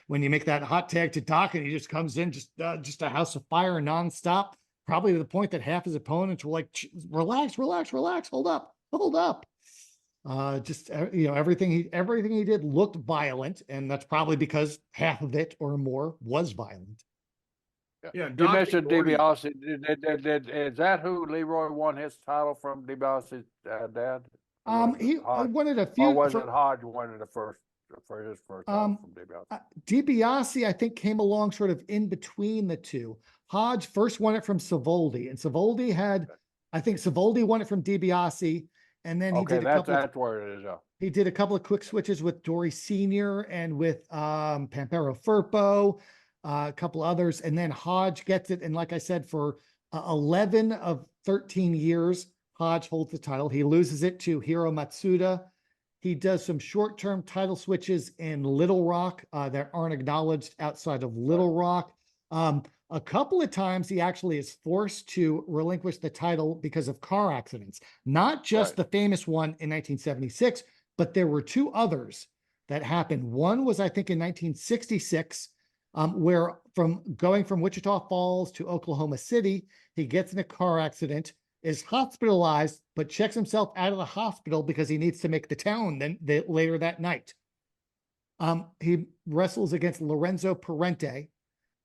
when you make that hot tag to Doc and he just comes in, just a house of fire nonstop, probably to the point that half his opponents were like, relax, relax, relax, hold up, hold up. Everything he did looked violent, and that's probably because half of it or more was violent. Yeah, You Dr. mentioned Gordy. DiBiase. Is that who Leroy won his title from, DiBiase's dad? He Hodge? wanted a Or few. was it Hodge won it for his first title from DiBiase? DiBiase, I think, came along sort of in between the two. Hodge first won it from Savoldi, and Savoldi had, I think Savoldi won it from DiBiase, and then he did that's where it is. He did a couple of quick switches with Dory Sr. and with Pampero Firpo, a couple others, and then Hodge gets it. And like I said, for 11 of 13 years, Hodge holds the title. He loses it to Hiro Matsuda. He does some short-term title switches in Little Rock that aren't acknowledged outside of Little Rock. A couple of times he actually is forced to relinquish the title because of car accidents, not just the famous one in 1976, but there were two others that happened. One was, I think, in 1966, where going from Wichita Falls to Oklahoma City, he gets in a car accident, is hospitalized, but checks himself out of the hospital because he needs to make the town later that night. He wrestles against Lorenzo Parente.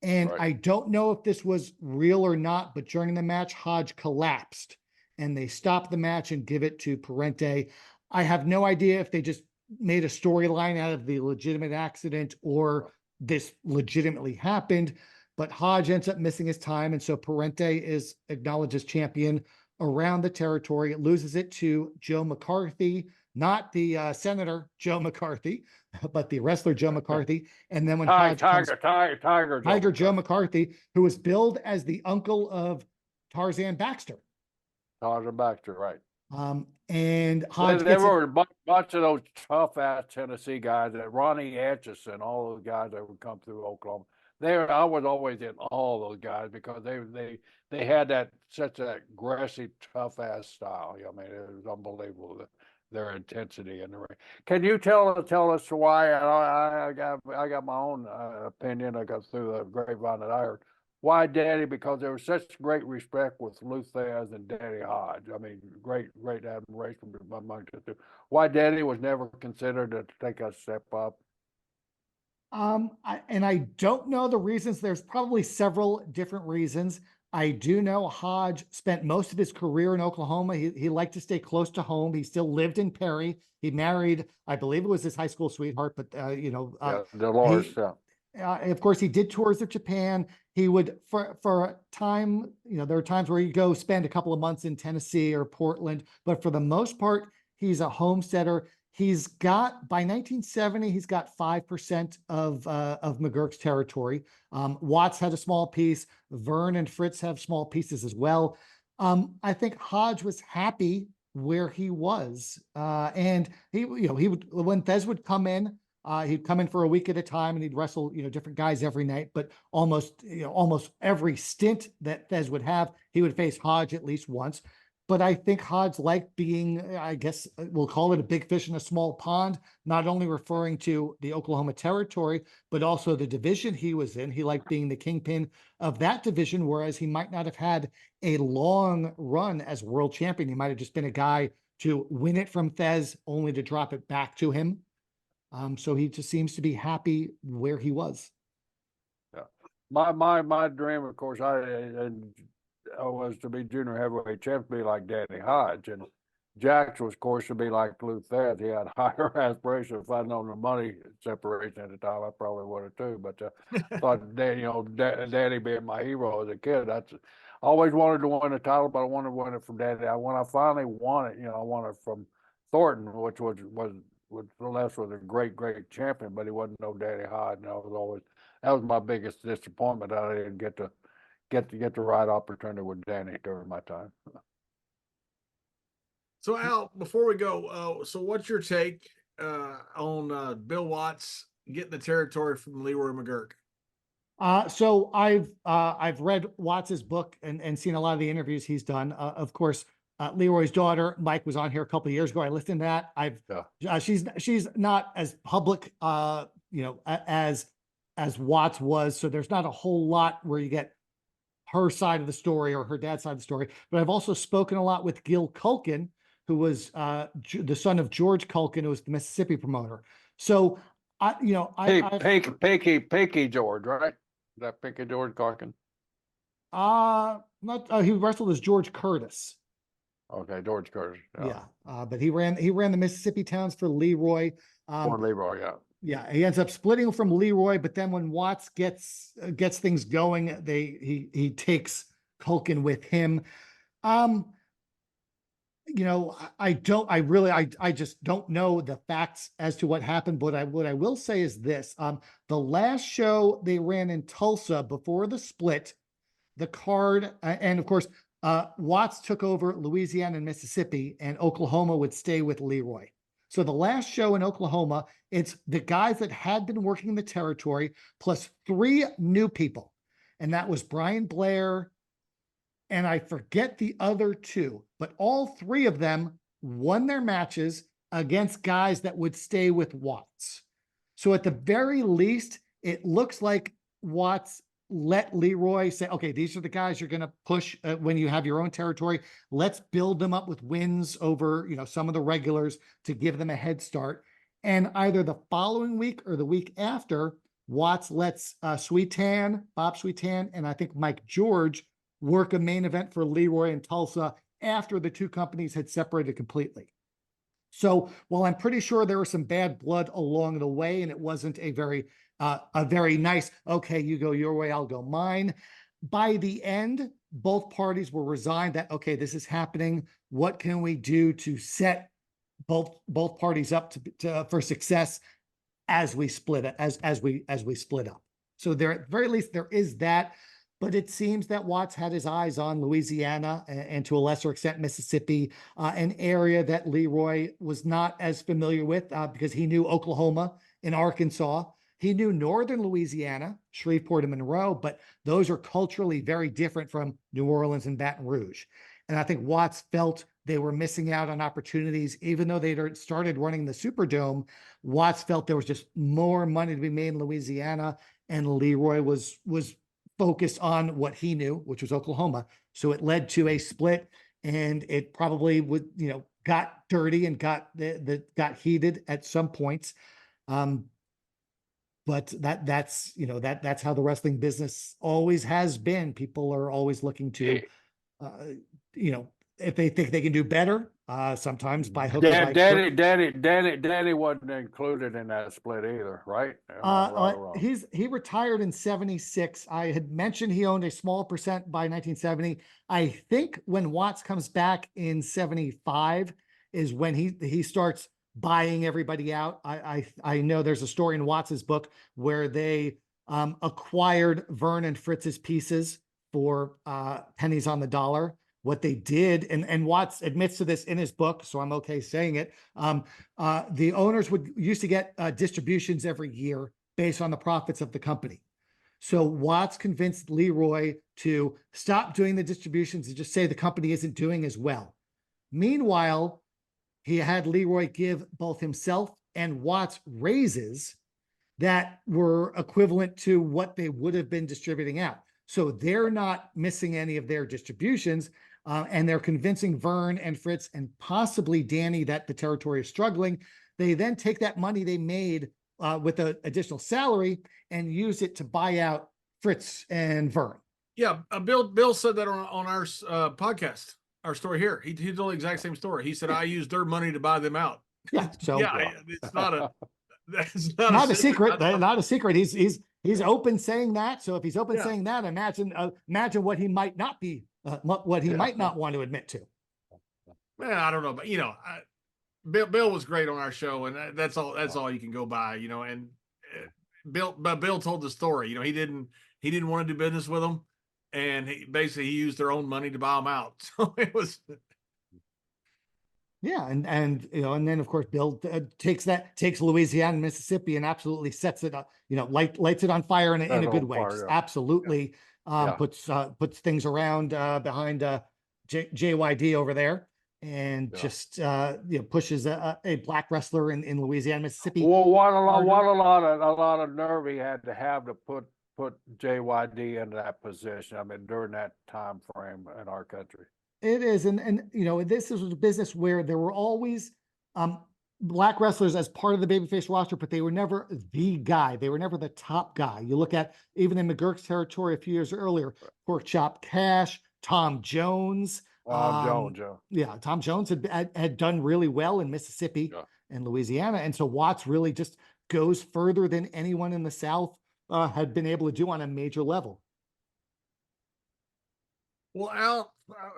And I don't know if this was real or not, but during the match, Hodge collapsed and they stopped the match and give it to Parente. I have no idea if they just made a storyline out of the legitimate accident or this legitimately happened, but Hodge ends up missing his time. And so Parente is acknowledged as champion around the territory. It loses it to Joe McCarthy, not the Senator Joe McCarthy, but the wrestler Joe McCarthy. And then when Tiger Joe McCarthy, who was billed as the uncle of Tarzan Baxter. Tarzan Baxter, right. And Hodge there were a bunch of those tough ass Tennessee guys, that Ronnie Atchison, all those guys that would come through Oklahoma. I was always in all those guys because they had such an aggressive, tough ass style. I mean, it was unbelievable, their intensity in the ring. Can you tell us why? I got my own opinion. I got through the grapevine that I heard. Why Daddy? Because there was such great respect with Lou Thesz and Daddy Hodge. I mean, great admiration among the two. Why Daddy was never considered to take a step up? I don't know the reasons. There's probably several different reasons. I do know Hodge spent most of his career in Oklahoma. He liked to stay close to home. He still lived in Perry. He married, I believe it was his high school sweetheart, but Dolores. Of course, he did tours of Japan. He would, for a time, there are times where you go spend a couple of months in Tennessee or Portland, but for the most part, he's a homesteader. He's got, by 1970, he's got 5% of McGuirk's territory. Watts had a small piece. Vern and Fritz have small pieces as well. I think Hodge was happy where he was. And he would, when Thesz would come in, he'd come in for a week at a time and he'd wrestle, different guys every night, but almost every stint that Thesz would have, he would face Hodge at least once. But I think Hodge liked being, I guess we'll call it a big fish in a small pond, not only referring to the Oklahoma territory, but also the division he was in. He liked being the kingpin of that division, whereas he might not have had a long run as world champion. He might have just been a guy to win it from Thesz, only to drop it back to him. So he just seems to be happy where he was. Yeah, my dream, of course, I was to be junior heavyweight champ, to be like Daddy Hodge, and Jack's was, of course, to be like Lou Thesz. He had higher aspirations. If I'd known the money separation at the time, I probably would have too. But thought, Daddy being my hero as a kid, I always wanted to win a title, but I wanted to win it from Daddy. When I finally won it, I won it from Thornton, which was Les was a great champion, but he wasn't no Daddy Hodge, and that was my biggest disappointment. I didn't get the right opportunity with Danny during my time. So Al, before we go, so what's your take on Bill Watts getting the territory from Leroy McGuirk? So I've read Watts's book and seen a lot of the interviews he's done. Of course, Leroy's daughter, Mike, was on here a couple of years ago. I listened to that. She's not as public, as Watts was. So there's not a whole lot where you get her side of the story or her dad's side of the story, but I've also spoken a lot with Gil Culkin, who was the son of George Culkin, who was the Mississippi promoter. So Pinky George, right? Is that Pinky George Carkin? Not he wrestled as George Curtis. Okay, George Curtis. Yeah. But he ran the Mississippi towns for Leroy. For Leroy, yeah. Yeah, he ends up splitting from Leroy, but then when Watts gets things going, he takes Culkin with him. I just don't know the facts as to what happened, but what I will say is this. The last show they ran in Tulsa before the split, the card, and of course, Watts took over Louisiana and Mississippi, and Oklahoma would stay with Leroy. So the last show in Oklahoma, it's the guys that had been working the territory plus 3 new people. And that was Brian Blair, and I forget the other 2, but all 3 of them won their matches against guys that would stay with Watts. So at the very least, it looks like Watts let Leroy say, okay, these are the guys you're going to push when you have your own territory. Let's build them up with wins over, some of the regulars to give them a head start. And either the following week or the week after, Watts lets Bob Sweetan, and I think Mike George work a main event for Leroy in Tulsa after the 2 companies had separated completely. So while I'm pretty sure there was some bad blood along the way, and it wasn't a very nice, okay, you go your way, I'll go mine. By the end, both parties were resigned that, okay, this is happening. What can we do to set both parties up for success as we split it, as we split up? So there, at the very least, there is that. But it seems that Watts had his eyes on Louisiana and to a lesser extent, Mississippi, an area that Leroy was not as familiar with because he knew Oklahoma and Arkansas. He knew northern Louisiana, Shreveport and Monroe, but those are culturally very different from New Orleans and Baton Rouge. And I think Watts felt they were missing out on opportunities. Even though they started running the Superdome, Watts felt there was just more money to be made in Louisiana, and Leroy was focused on what he knew, which was Oklahoma. So it led to a split, and it probably would, got dirty and got heated at some points. But that's how the wrestling business always has been. People are always looking to, if they think they can do better, sometimes by hook or by crook. Danny wasn't included in that split either, right? He retired in 76. I had mentioned he owned a small percent by 1970. I think when Watts comes back in 75 is when he starts buying everybody out. I know there's a story in Watts's book where they acquired Vern and Fritz's pieces for pennies on the dollar. What they did, and Watts admits to this in his book, so I'm okay saying it. The owners used to get distributions every year based on the profits of the company. So Watts convinced Leroy to stop doing the distributions and just say the company isn't doing as well. Meanwhile, he had Leroy give both himself and Watts raises that were equivalent to what they would have been distributing out. So they're not missing any of their distributions. And they're convincing Vern and Fritz and possibly Danny that the territory is struggling. They then take that money they made with an additional salary and use it to buy out Fritz and Vern. Yeah, Bill said that on our podcast, our story here. He told the exact same story. He said, I used their money to buy them out. Yeah, so yeah, it's not a secret. Not a secret. He's open saying that. So if he's open saying that, imagine what he might not be. What he might not want to admit to. Man, I don't know, but Bill was great on our show, and that's all you can go by, And Bill told the story. He didn't want to do business with them, and he used their own money to buy them out. So it was. Yeah, and then of course Bill takes Louisiana and Mississippi and absolutely sets it up, lights it on fire in a good way. Absolutely. Puts things around behind JYD over there, and just pushes a black wrestler in Louisiana, Mississippi. Well, what a lot of nerve he had to have to put put JYD into that position. I mean, during that time frame in our country. It is, and this is a business where there were always black wrestlers as part of the babyface roster, but they were never the guy. They were never the top guy. You look at even in McGuirk's territory a few years earlier, Pork Chop Cash, Tom Jones. Jones. Yeah, Tom Jones had done really well in Mississippi and Louisiana, and so Watts really just goes further than anyone in the South had been able to do on a major level. Well, Al,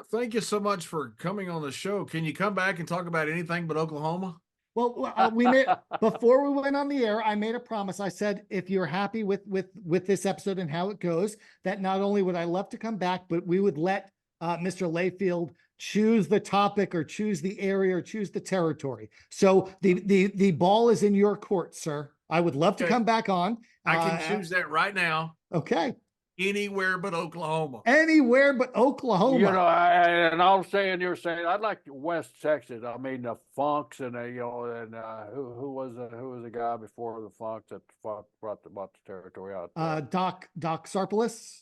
thank you so much for coming on the show. Can you come back and talk about anything but Oklahoma? Well, we made before we went on the air, I made a promise. I said, if you're happy with this episode and how it goes, that not only would I love to come back, but we would let Mr. Layfield choose the topic or choose the area or choose the territory. So the ball is in your court, sir. I would love to come back on. I can choose that right now. Okay. Anywhere but Oklahoma. Anywhere but Oklahoma. And I'm saying, you're saying, I'd like West Texas. I mean, the Funks and who was the guy before the Funks that brought the territory out? Doc Sarpolis.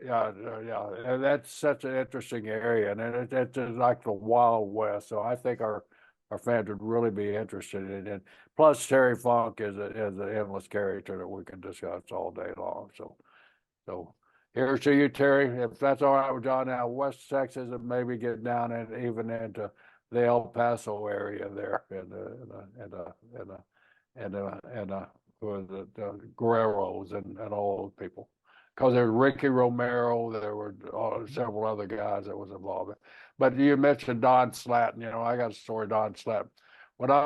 Yeah. And that's such an interesting area, and it's like the Wild West. So I think our fans would really be interested in it. Plus, Terry Funk is an endless character that we can discuss all day long. So here's to you, Terry. If that's all right with John, now West Texas, and maybe get down and even into the El Paso area there, and the Guerreros and all those people. Because there's Ricky Romero, there were several other guys that was involved. But you mentioned Don Slatton. I got a story of Don Slatton. When I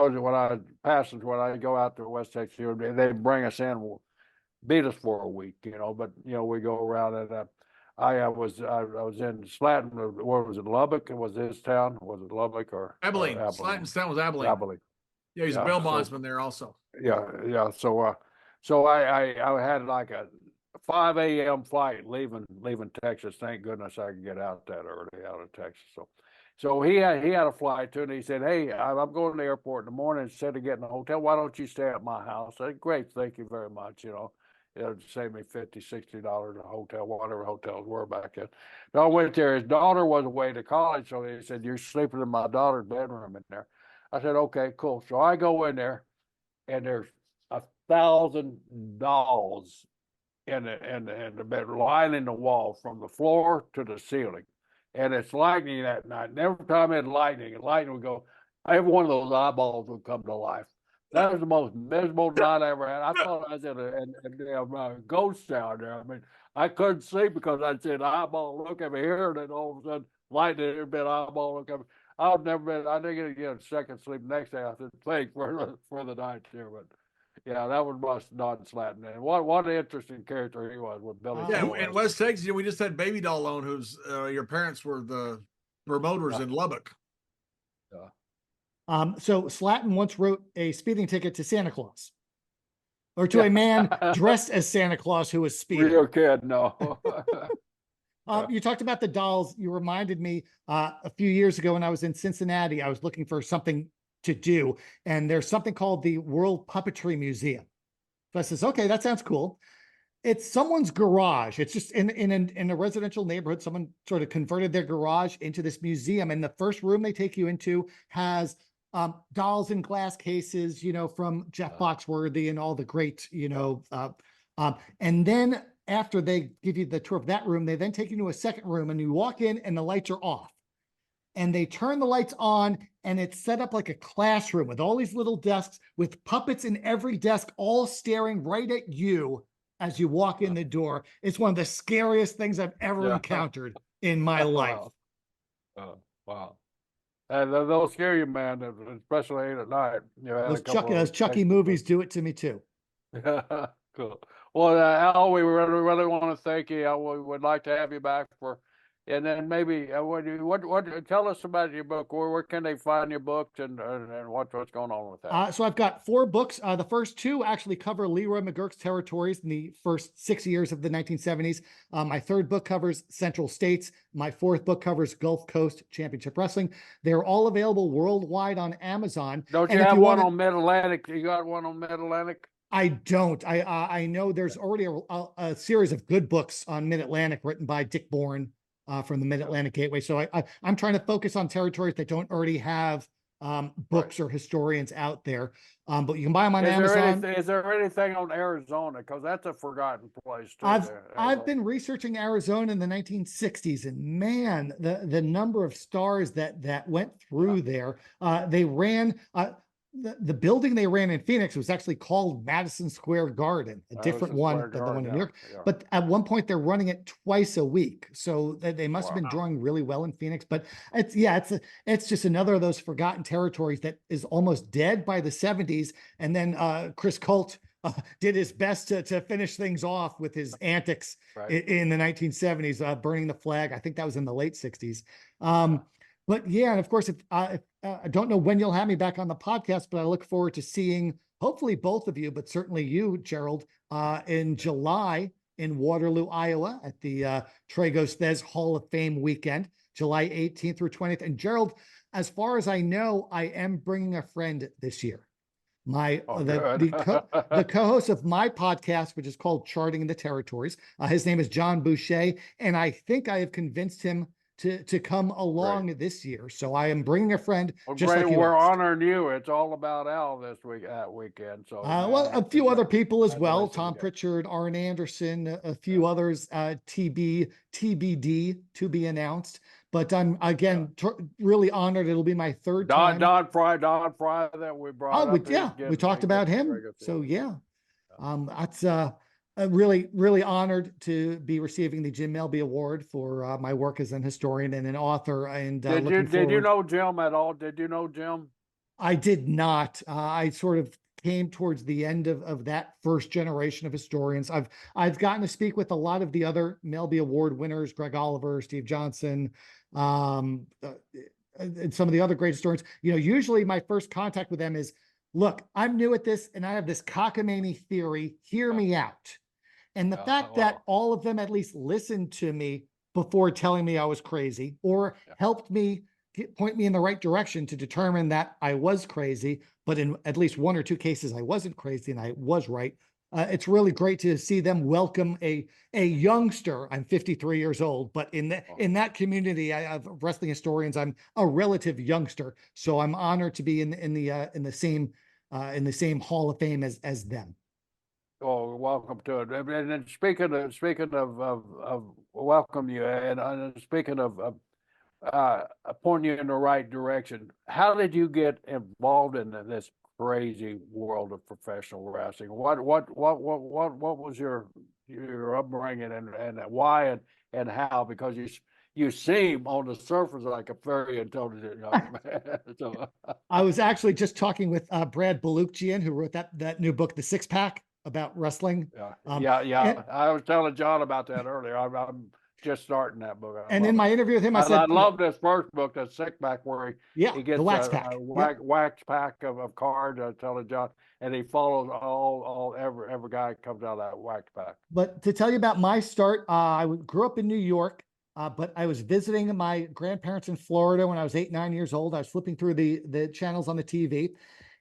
go out to West Texas, they bring us in, beat us for a week, but we go around, and I was in Slatton. What was it? Lubbock was his town. Was it Lubbock or Abilene? Slatton's town was Abilene. Yeah, he's a bail bondsman there also. Yeah. So I had like a 5 a.m. flight leaving Texas. Thank goodness I could get out that early out of Texas. So he had a flight too, and he said, "Hey, I'm going to the airport in the morning. Instead of getting a hotel, why don't you stay at my house?" I said, "Great, thank you very much." It'll save me $50-$60 a hotel, whatever hotels were back then. So I went there. His daughter was away to college, so he said, "You're sleeping in my daughter's bedroom in there." I said, "Okay, cool." So I go in there, and there's 1,000 dolls in the bed, lining the wall from the floor to the ceiling. And it's lightning that night. And every time it lightning would go, every one of those eyeballs would come to life. That was the most miserable night I ever had. I thought I was in a ghost town there. I mean, I couldn't sleep because I'd see an eyeball look at me here, and then all of a sudden, lightning, there'd be an eyeball look at me. I didn't get a second sleep next day. I said, thanks for the night there. But yeah, that was Don Slatton. And what an interesting character he was with Billy. Yeah, in West Texas, we just had Baby Doll on, whose your parents were the promoters in Lubbock. So Slatton once wrote a speeding ticket to Santa Claus, or to a man dressed as Santa Claus who was speeding. Real kid, no. You talked about the dolls. You reminded me a few years ago when I was in Cincinnati, I was looking for something to do, and there's something called the World Puppetry Museum. So I says, okay, that sounds cool. It's someone's garage. It's just in a residential neighborhood. Someone sort of converted their garage into this museum, and the first room they take you into has dolls in glass cases, from Jeff Foxworthy and all the great, and then after they give you the tour of that room, they then take you to a second room, and you walk in and the lights are off, and they turn the lights on, and it's set up like a classroom with all these little desks with puppets in every desk, all staring right at you as you walk in the door. It's one of the scariest things I've ever encountered in my life. Wow. And they'll scare you, man, especially at night. Those Chucky movies do it to me too. Cool. Well, Al, we really want to thank you. We would like to have you back and then maybe what tell us about your book. Where can they find your books and what's going on with that? So I've got 4 books. The first 2 actually cover Leroy McGuirk's territories in the first 6 years of the 1970s. My third book covers Central States. My fourth book covers Gulf Coast Championship Wrestling. They're all available worldwide on Amazon. Don't you have one on Mid-Atlantic? You got one on Mid-Atlantic? I don't. I know there's already a series of good books on Mid-Atlantic written by Dick Bourne from the Mid-Atlantic Gateway. So I'm trying to focus on territories that don't already have books or historians out there. But you can buy them on Amazon. Is there anything on Arizona? Because that's a forgotten place too. I've been researching Arizona in the 1960s, and man, the number of stars that went through there. They ran the building they ran in Phoenix was actually called Madison Square Garden, a different one than the one in New York. Yeah. But at one point they're running it twice a week, so they must have been drawing really well in Phoenix. But it's just another of those forgotten territories that is almost dead by the 70s, and then Chris Colt did his best to finish things off with his antics in the 1970s, burning the flag. I think that was in the late 60s. But yeah, and of course, if I don't know when you'll have me back on the podcast, but I look forward to seeing hopefully both of you, but certainly you, Gerald, in July in Waterloo, Iowa at the Tragos Thez Hall of Fame weekend, July 18th through 20th. And Gerald, as far as I know, I am bringing a friend this year. The co-host of my podcast, which is called Charting the Territories. His name is John Boucher, and I think I have convinced him to come along this year. So I am bringing a friend. Well, just great. Like We're honoring you. It's all about Al that weekend. So well, a few other people as well. Tom Pritchard, Arn Anderson, a few others. TBD to be announced. But I'm again really honored. It'll be my third time. Don Fry that we brought. We talked about him. So yeah, that's really honored to be receiving the Jim Melby Award for my work as an historian and an author. And did you know Jim at all? Did you know Jim? I did not. I sort of came towards the end of that first generation of historians. I've gotten to speak with a lot of the other Melby Award winners, Greg Oliver, Steve Johnson, and some of the other great historians. Usually my first contact with them is, look, I'm new at this and I have this cockamamie theory. Hear me out. And the fact that all of them at least listened to me before telling me I was crazy, or helped me point me in the right direction to determine that I was crazy, but in at least one or two cases I wasn't crazy and I was right. It's really great to see them welcome a youngster. I'm 53 years old, but in that community of wrestling historians, I'm a relative youngster. So I'm honored to be in the same Hall of Fame as them. Oh, welcome to it. And then speaking of welcome you, and speaking of pointing you in the right direction, how did you get involved in this crazy world of professional wrestling? What was your upbringing and why and how? Because you seem on the surface like a very intelligent young man. So, I was actually just talking with Brad Balukjian, who wrote that new book, The Six Pack, about wrestling. And I was telling John about that earlier. I'm just starting that book. And in my interview with him, I said, I love this first book, that Six Pack, where he gets the wax pack, wax pack of cards. Telling John, and he follows every guy that comes out of that wax pack. But to tell you about my start, I grew up in New York, but I was visiting my grandparents in Florida when I was 8, 9 years old. I was flipping through the channels on the TV,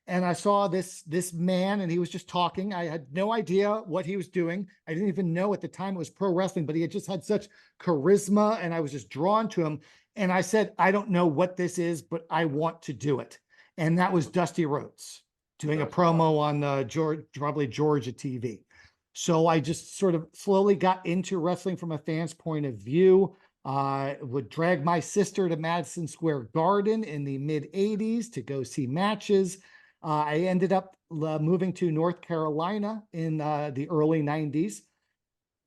and I saw this man, and he was just talking. I had no idea what he was doing. I didn't even know at the time it was pro wrestling, but he had just had such charisma, and I was just drawn to him. And I said, I don't know what this is, but I want to do it. And that was Dusty Rhodes doing a promo on probably Georgia TV. So I just sort of slowly got into wrestling from a fan's point of view. Would drag my sister to Madison Square Garden in the mid 80s to go see matches. I ended up moving to North Carolina in the early 90s.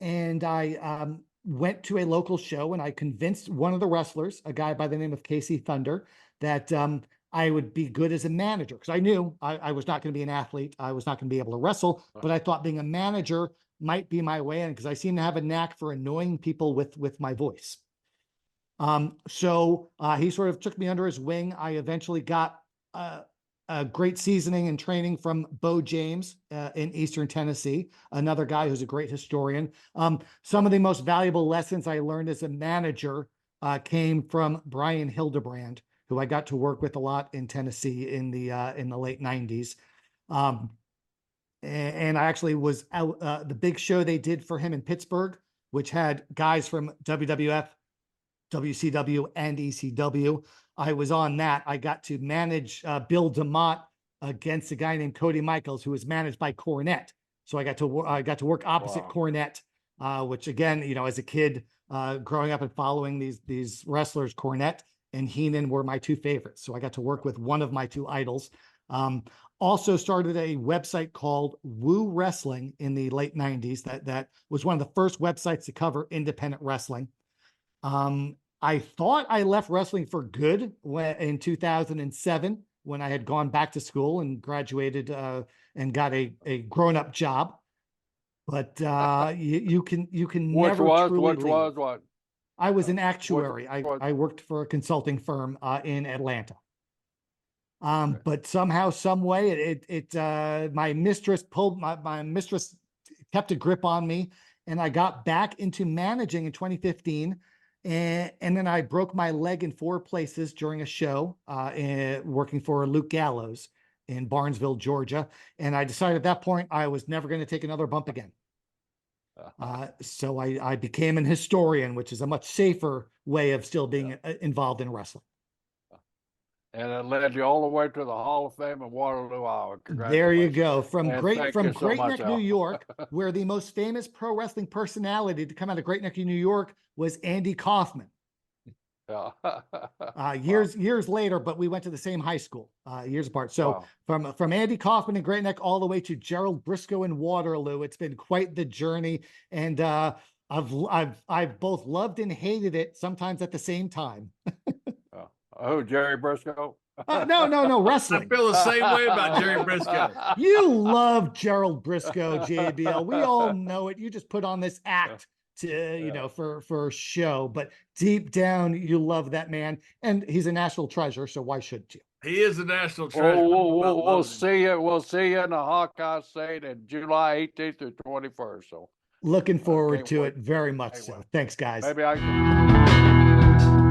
And I went to a local show, and I convinced one of the wrestlers, a guy by the name of Casey Thunder, that I would be good as a manager, because I knew I was not going to be an athlete. I was not going to be able to wrestle, but I thought being a manager might be my way in, because I seem to have a knack for annoying people with my voice. So he sort of took me under his wing. I eventually got a great seasoning and training from Bo James in Eastern Tennessee, another guy who's a great historian. Some of the most valuable lessons I learned as a manager came from Brian Hildebrand, who I got to work with a lot in Tennessee in the late 90s. and I actually was out the big show they did for him in Pittsburgh, which had guys from WWF, WCW, and ECW. I was on that. I got to manage Bill DeMott against a guy named Cody Michaels, who was managed by Cornette. So I got to work opposite Wow. Cornette, which again, you know, as a kid growing up and following these wrestlers, Cornette and Heenan were my two favorites. So I got to work with one of my two idols. Also started a website called Woo Wrestling in the late 90s. That was one of the first websites to cover independent wrestling. I thought I left wrestling for good in 2007 when I had gone back to school and graduated and got a grown-up job. But you can never truly leave. What? I was an actuary. I worked for a consulting firm in Atlanta. But somehow, some way, my mistress my mistress kept a grip on me, and I got back into managing in 2015. And then I broke my leg in 4 places during a show, working for Luke Gallows in Barnesville, Georgia. And I decided at that point I was never going to take another bump again. So I became an historian, which is a much safer way of still being involved in wrestling. And it led you all the way to the Hall of Fame in Waterloo, Iowa. There you go. From And Great thank you so Great much, Neck, New Al. York, where the most famous pro wrestling personality to come out of Great Neck, New York was Andy Kaufman. Yeah. Years later, but we went to the same high school years apart. So from Andy Kaufman in Great Neck all the way to Gerald Brisco in Waterloo, it's been quite the journey. And I've both loved and hated it, sometimes at the same time. Oh, Jerry Brisco? No, wrestling. I feel the same way about Jerry Brisco. You love Gerald Brisco, JBL. We all know it. You just put on this act to, you know, for show, but deep down you love that man, and he's a national treasure. So why shouldn't you? He is a national treasure. We'll see you. We'll see you in the Hawkeye State in July 18th through 21st. So looking forward to it very much. So thanks, guys. Maybe I can.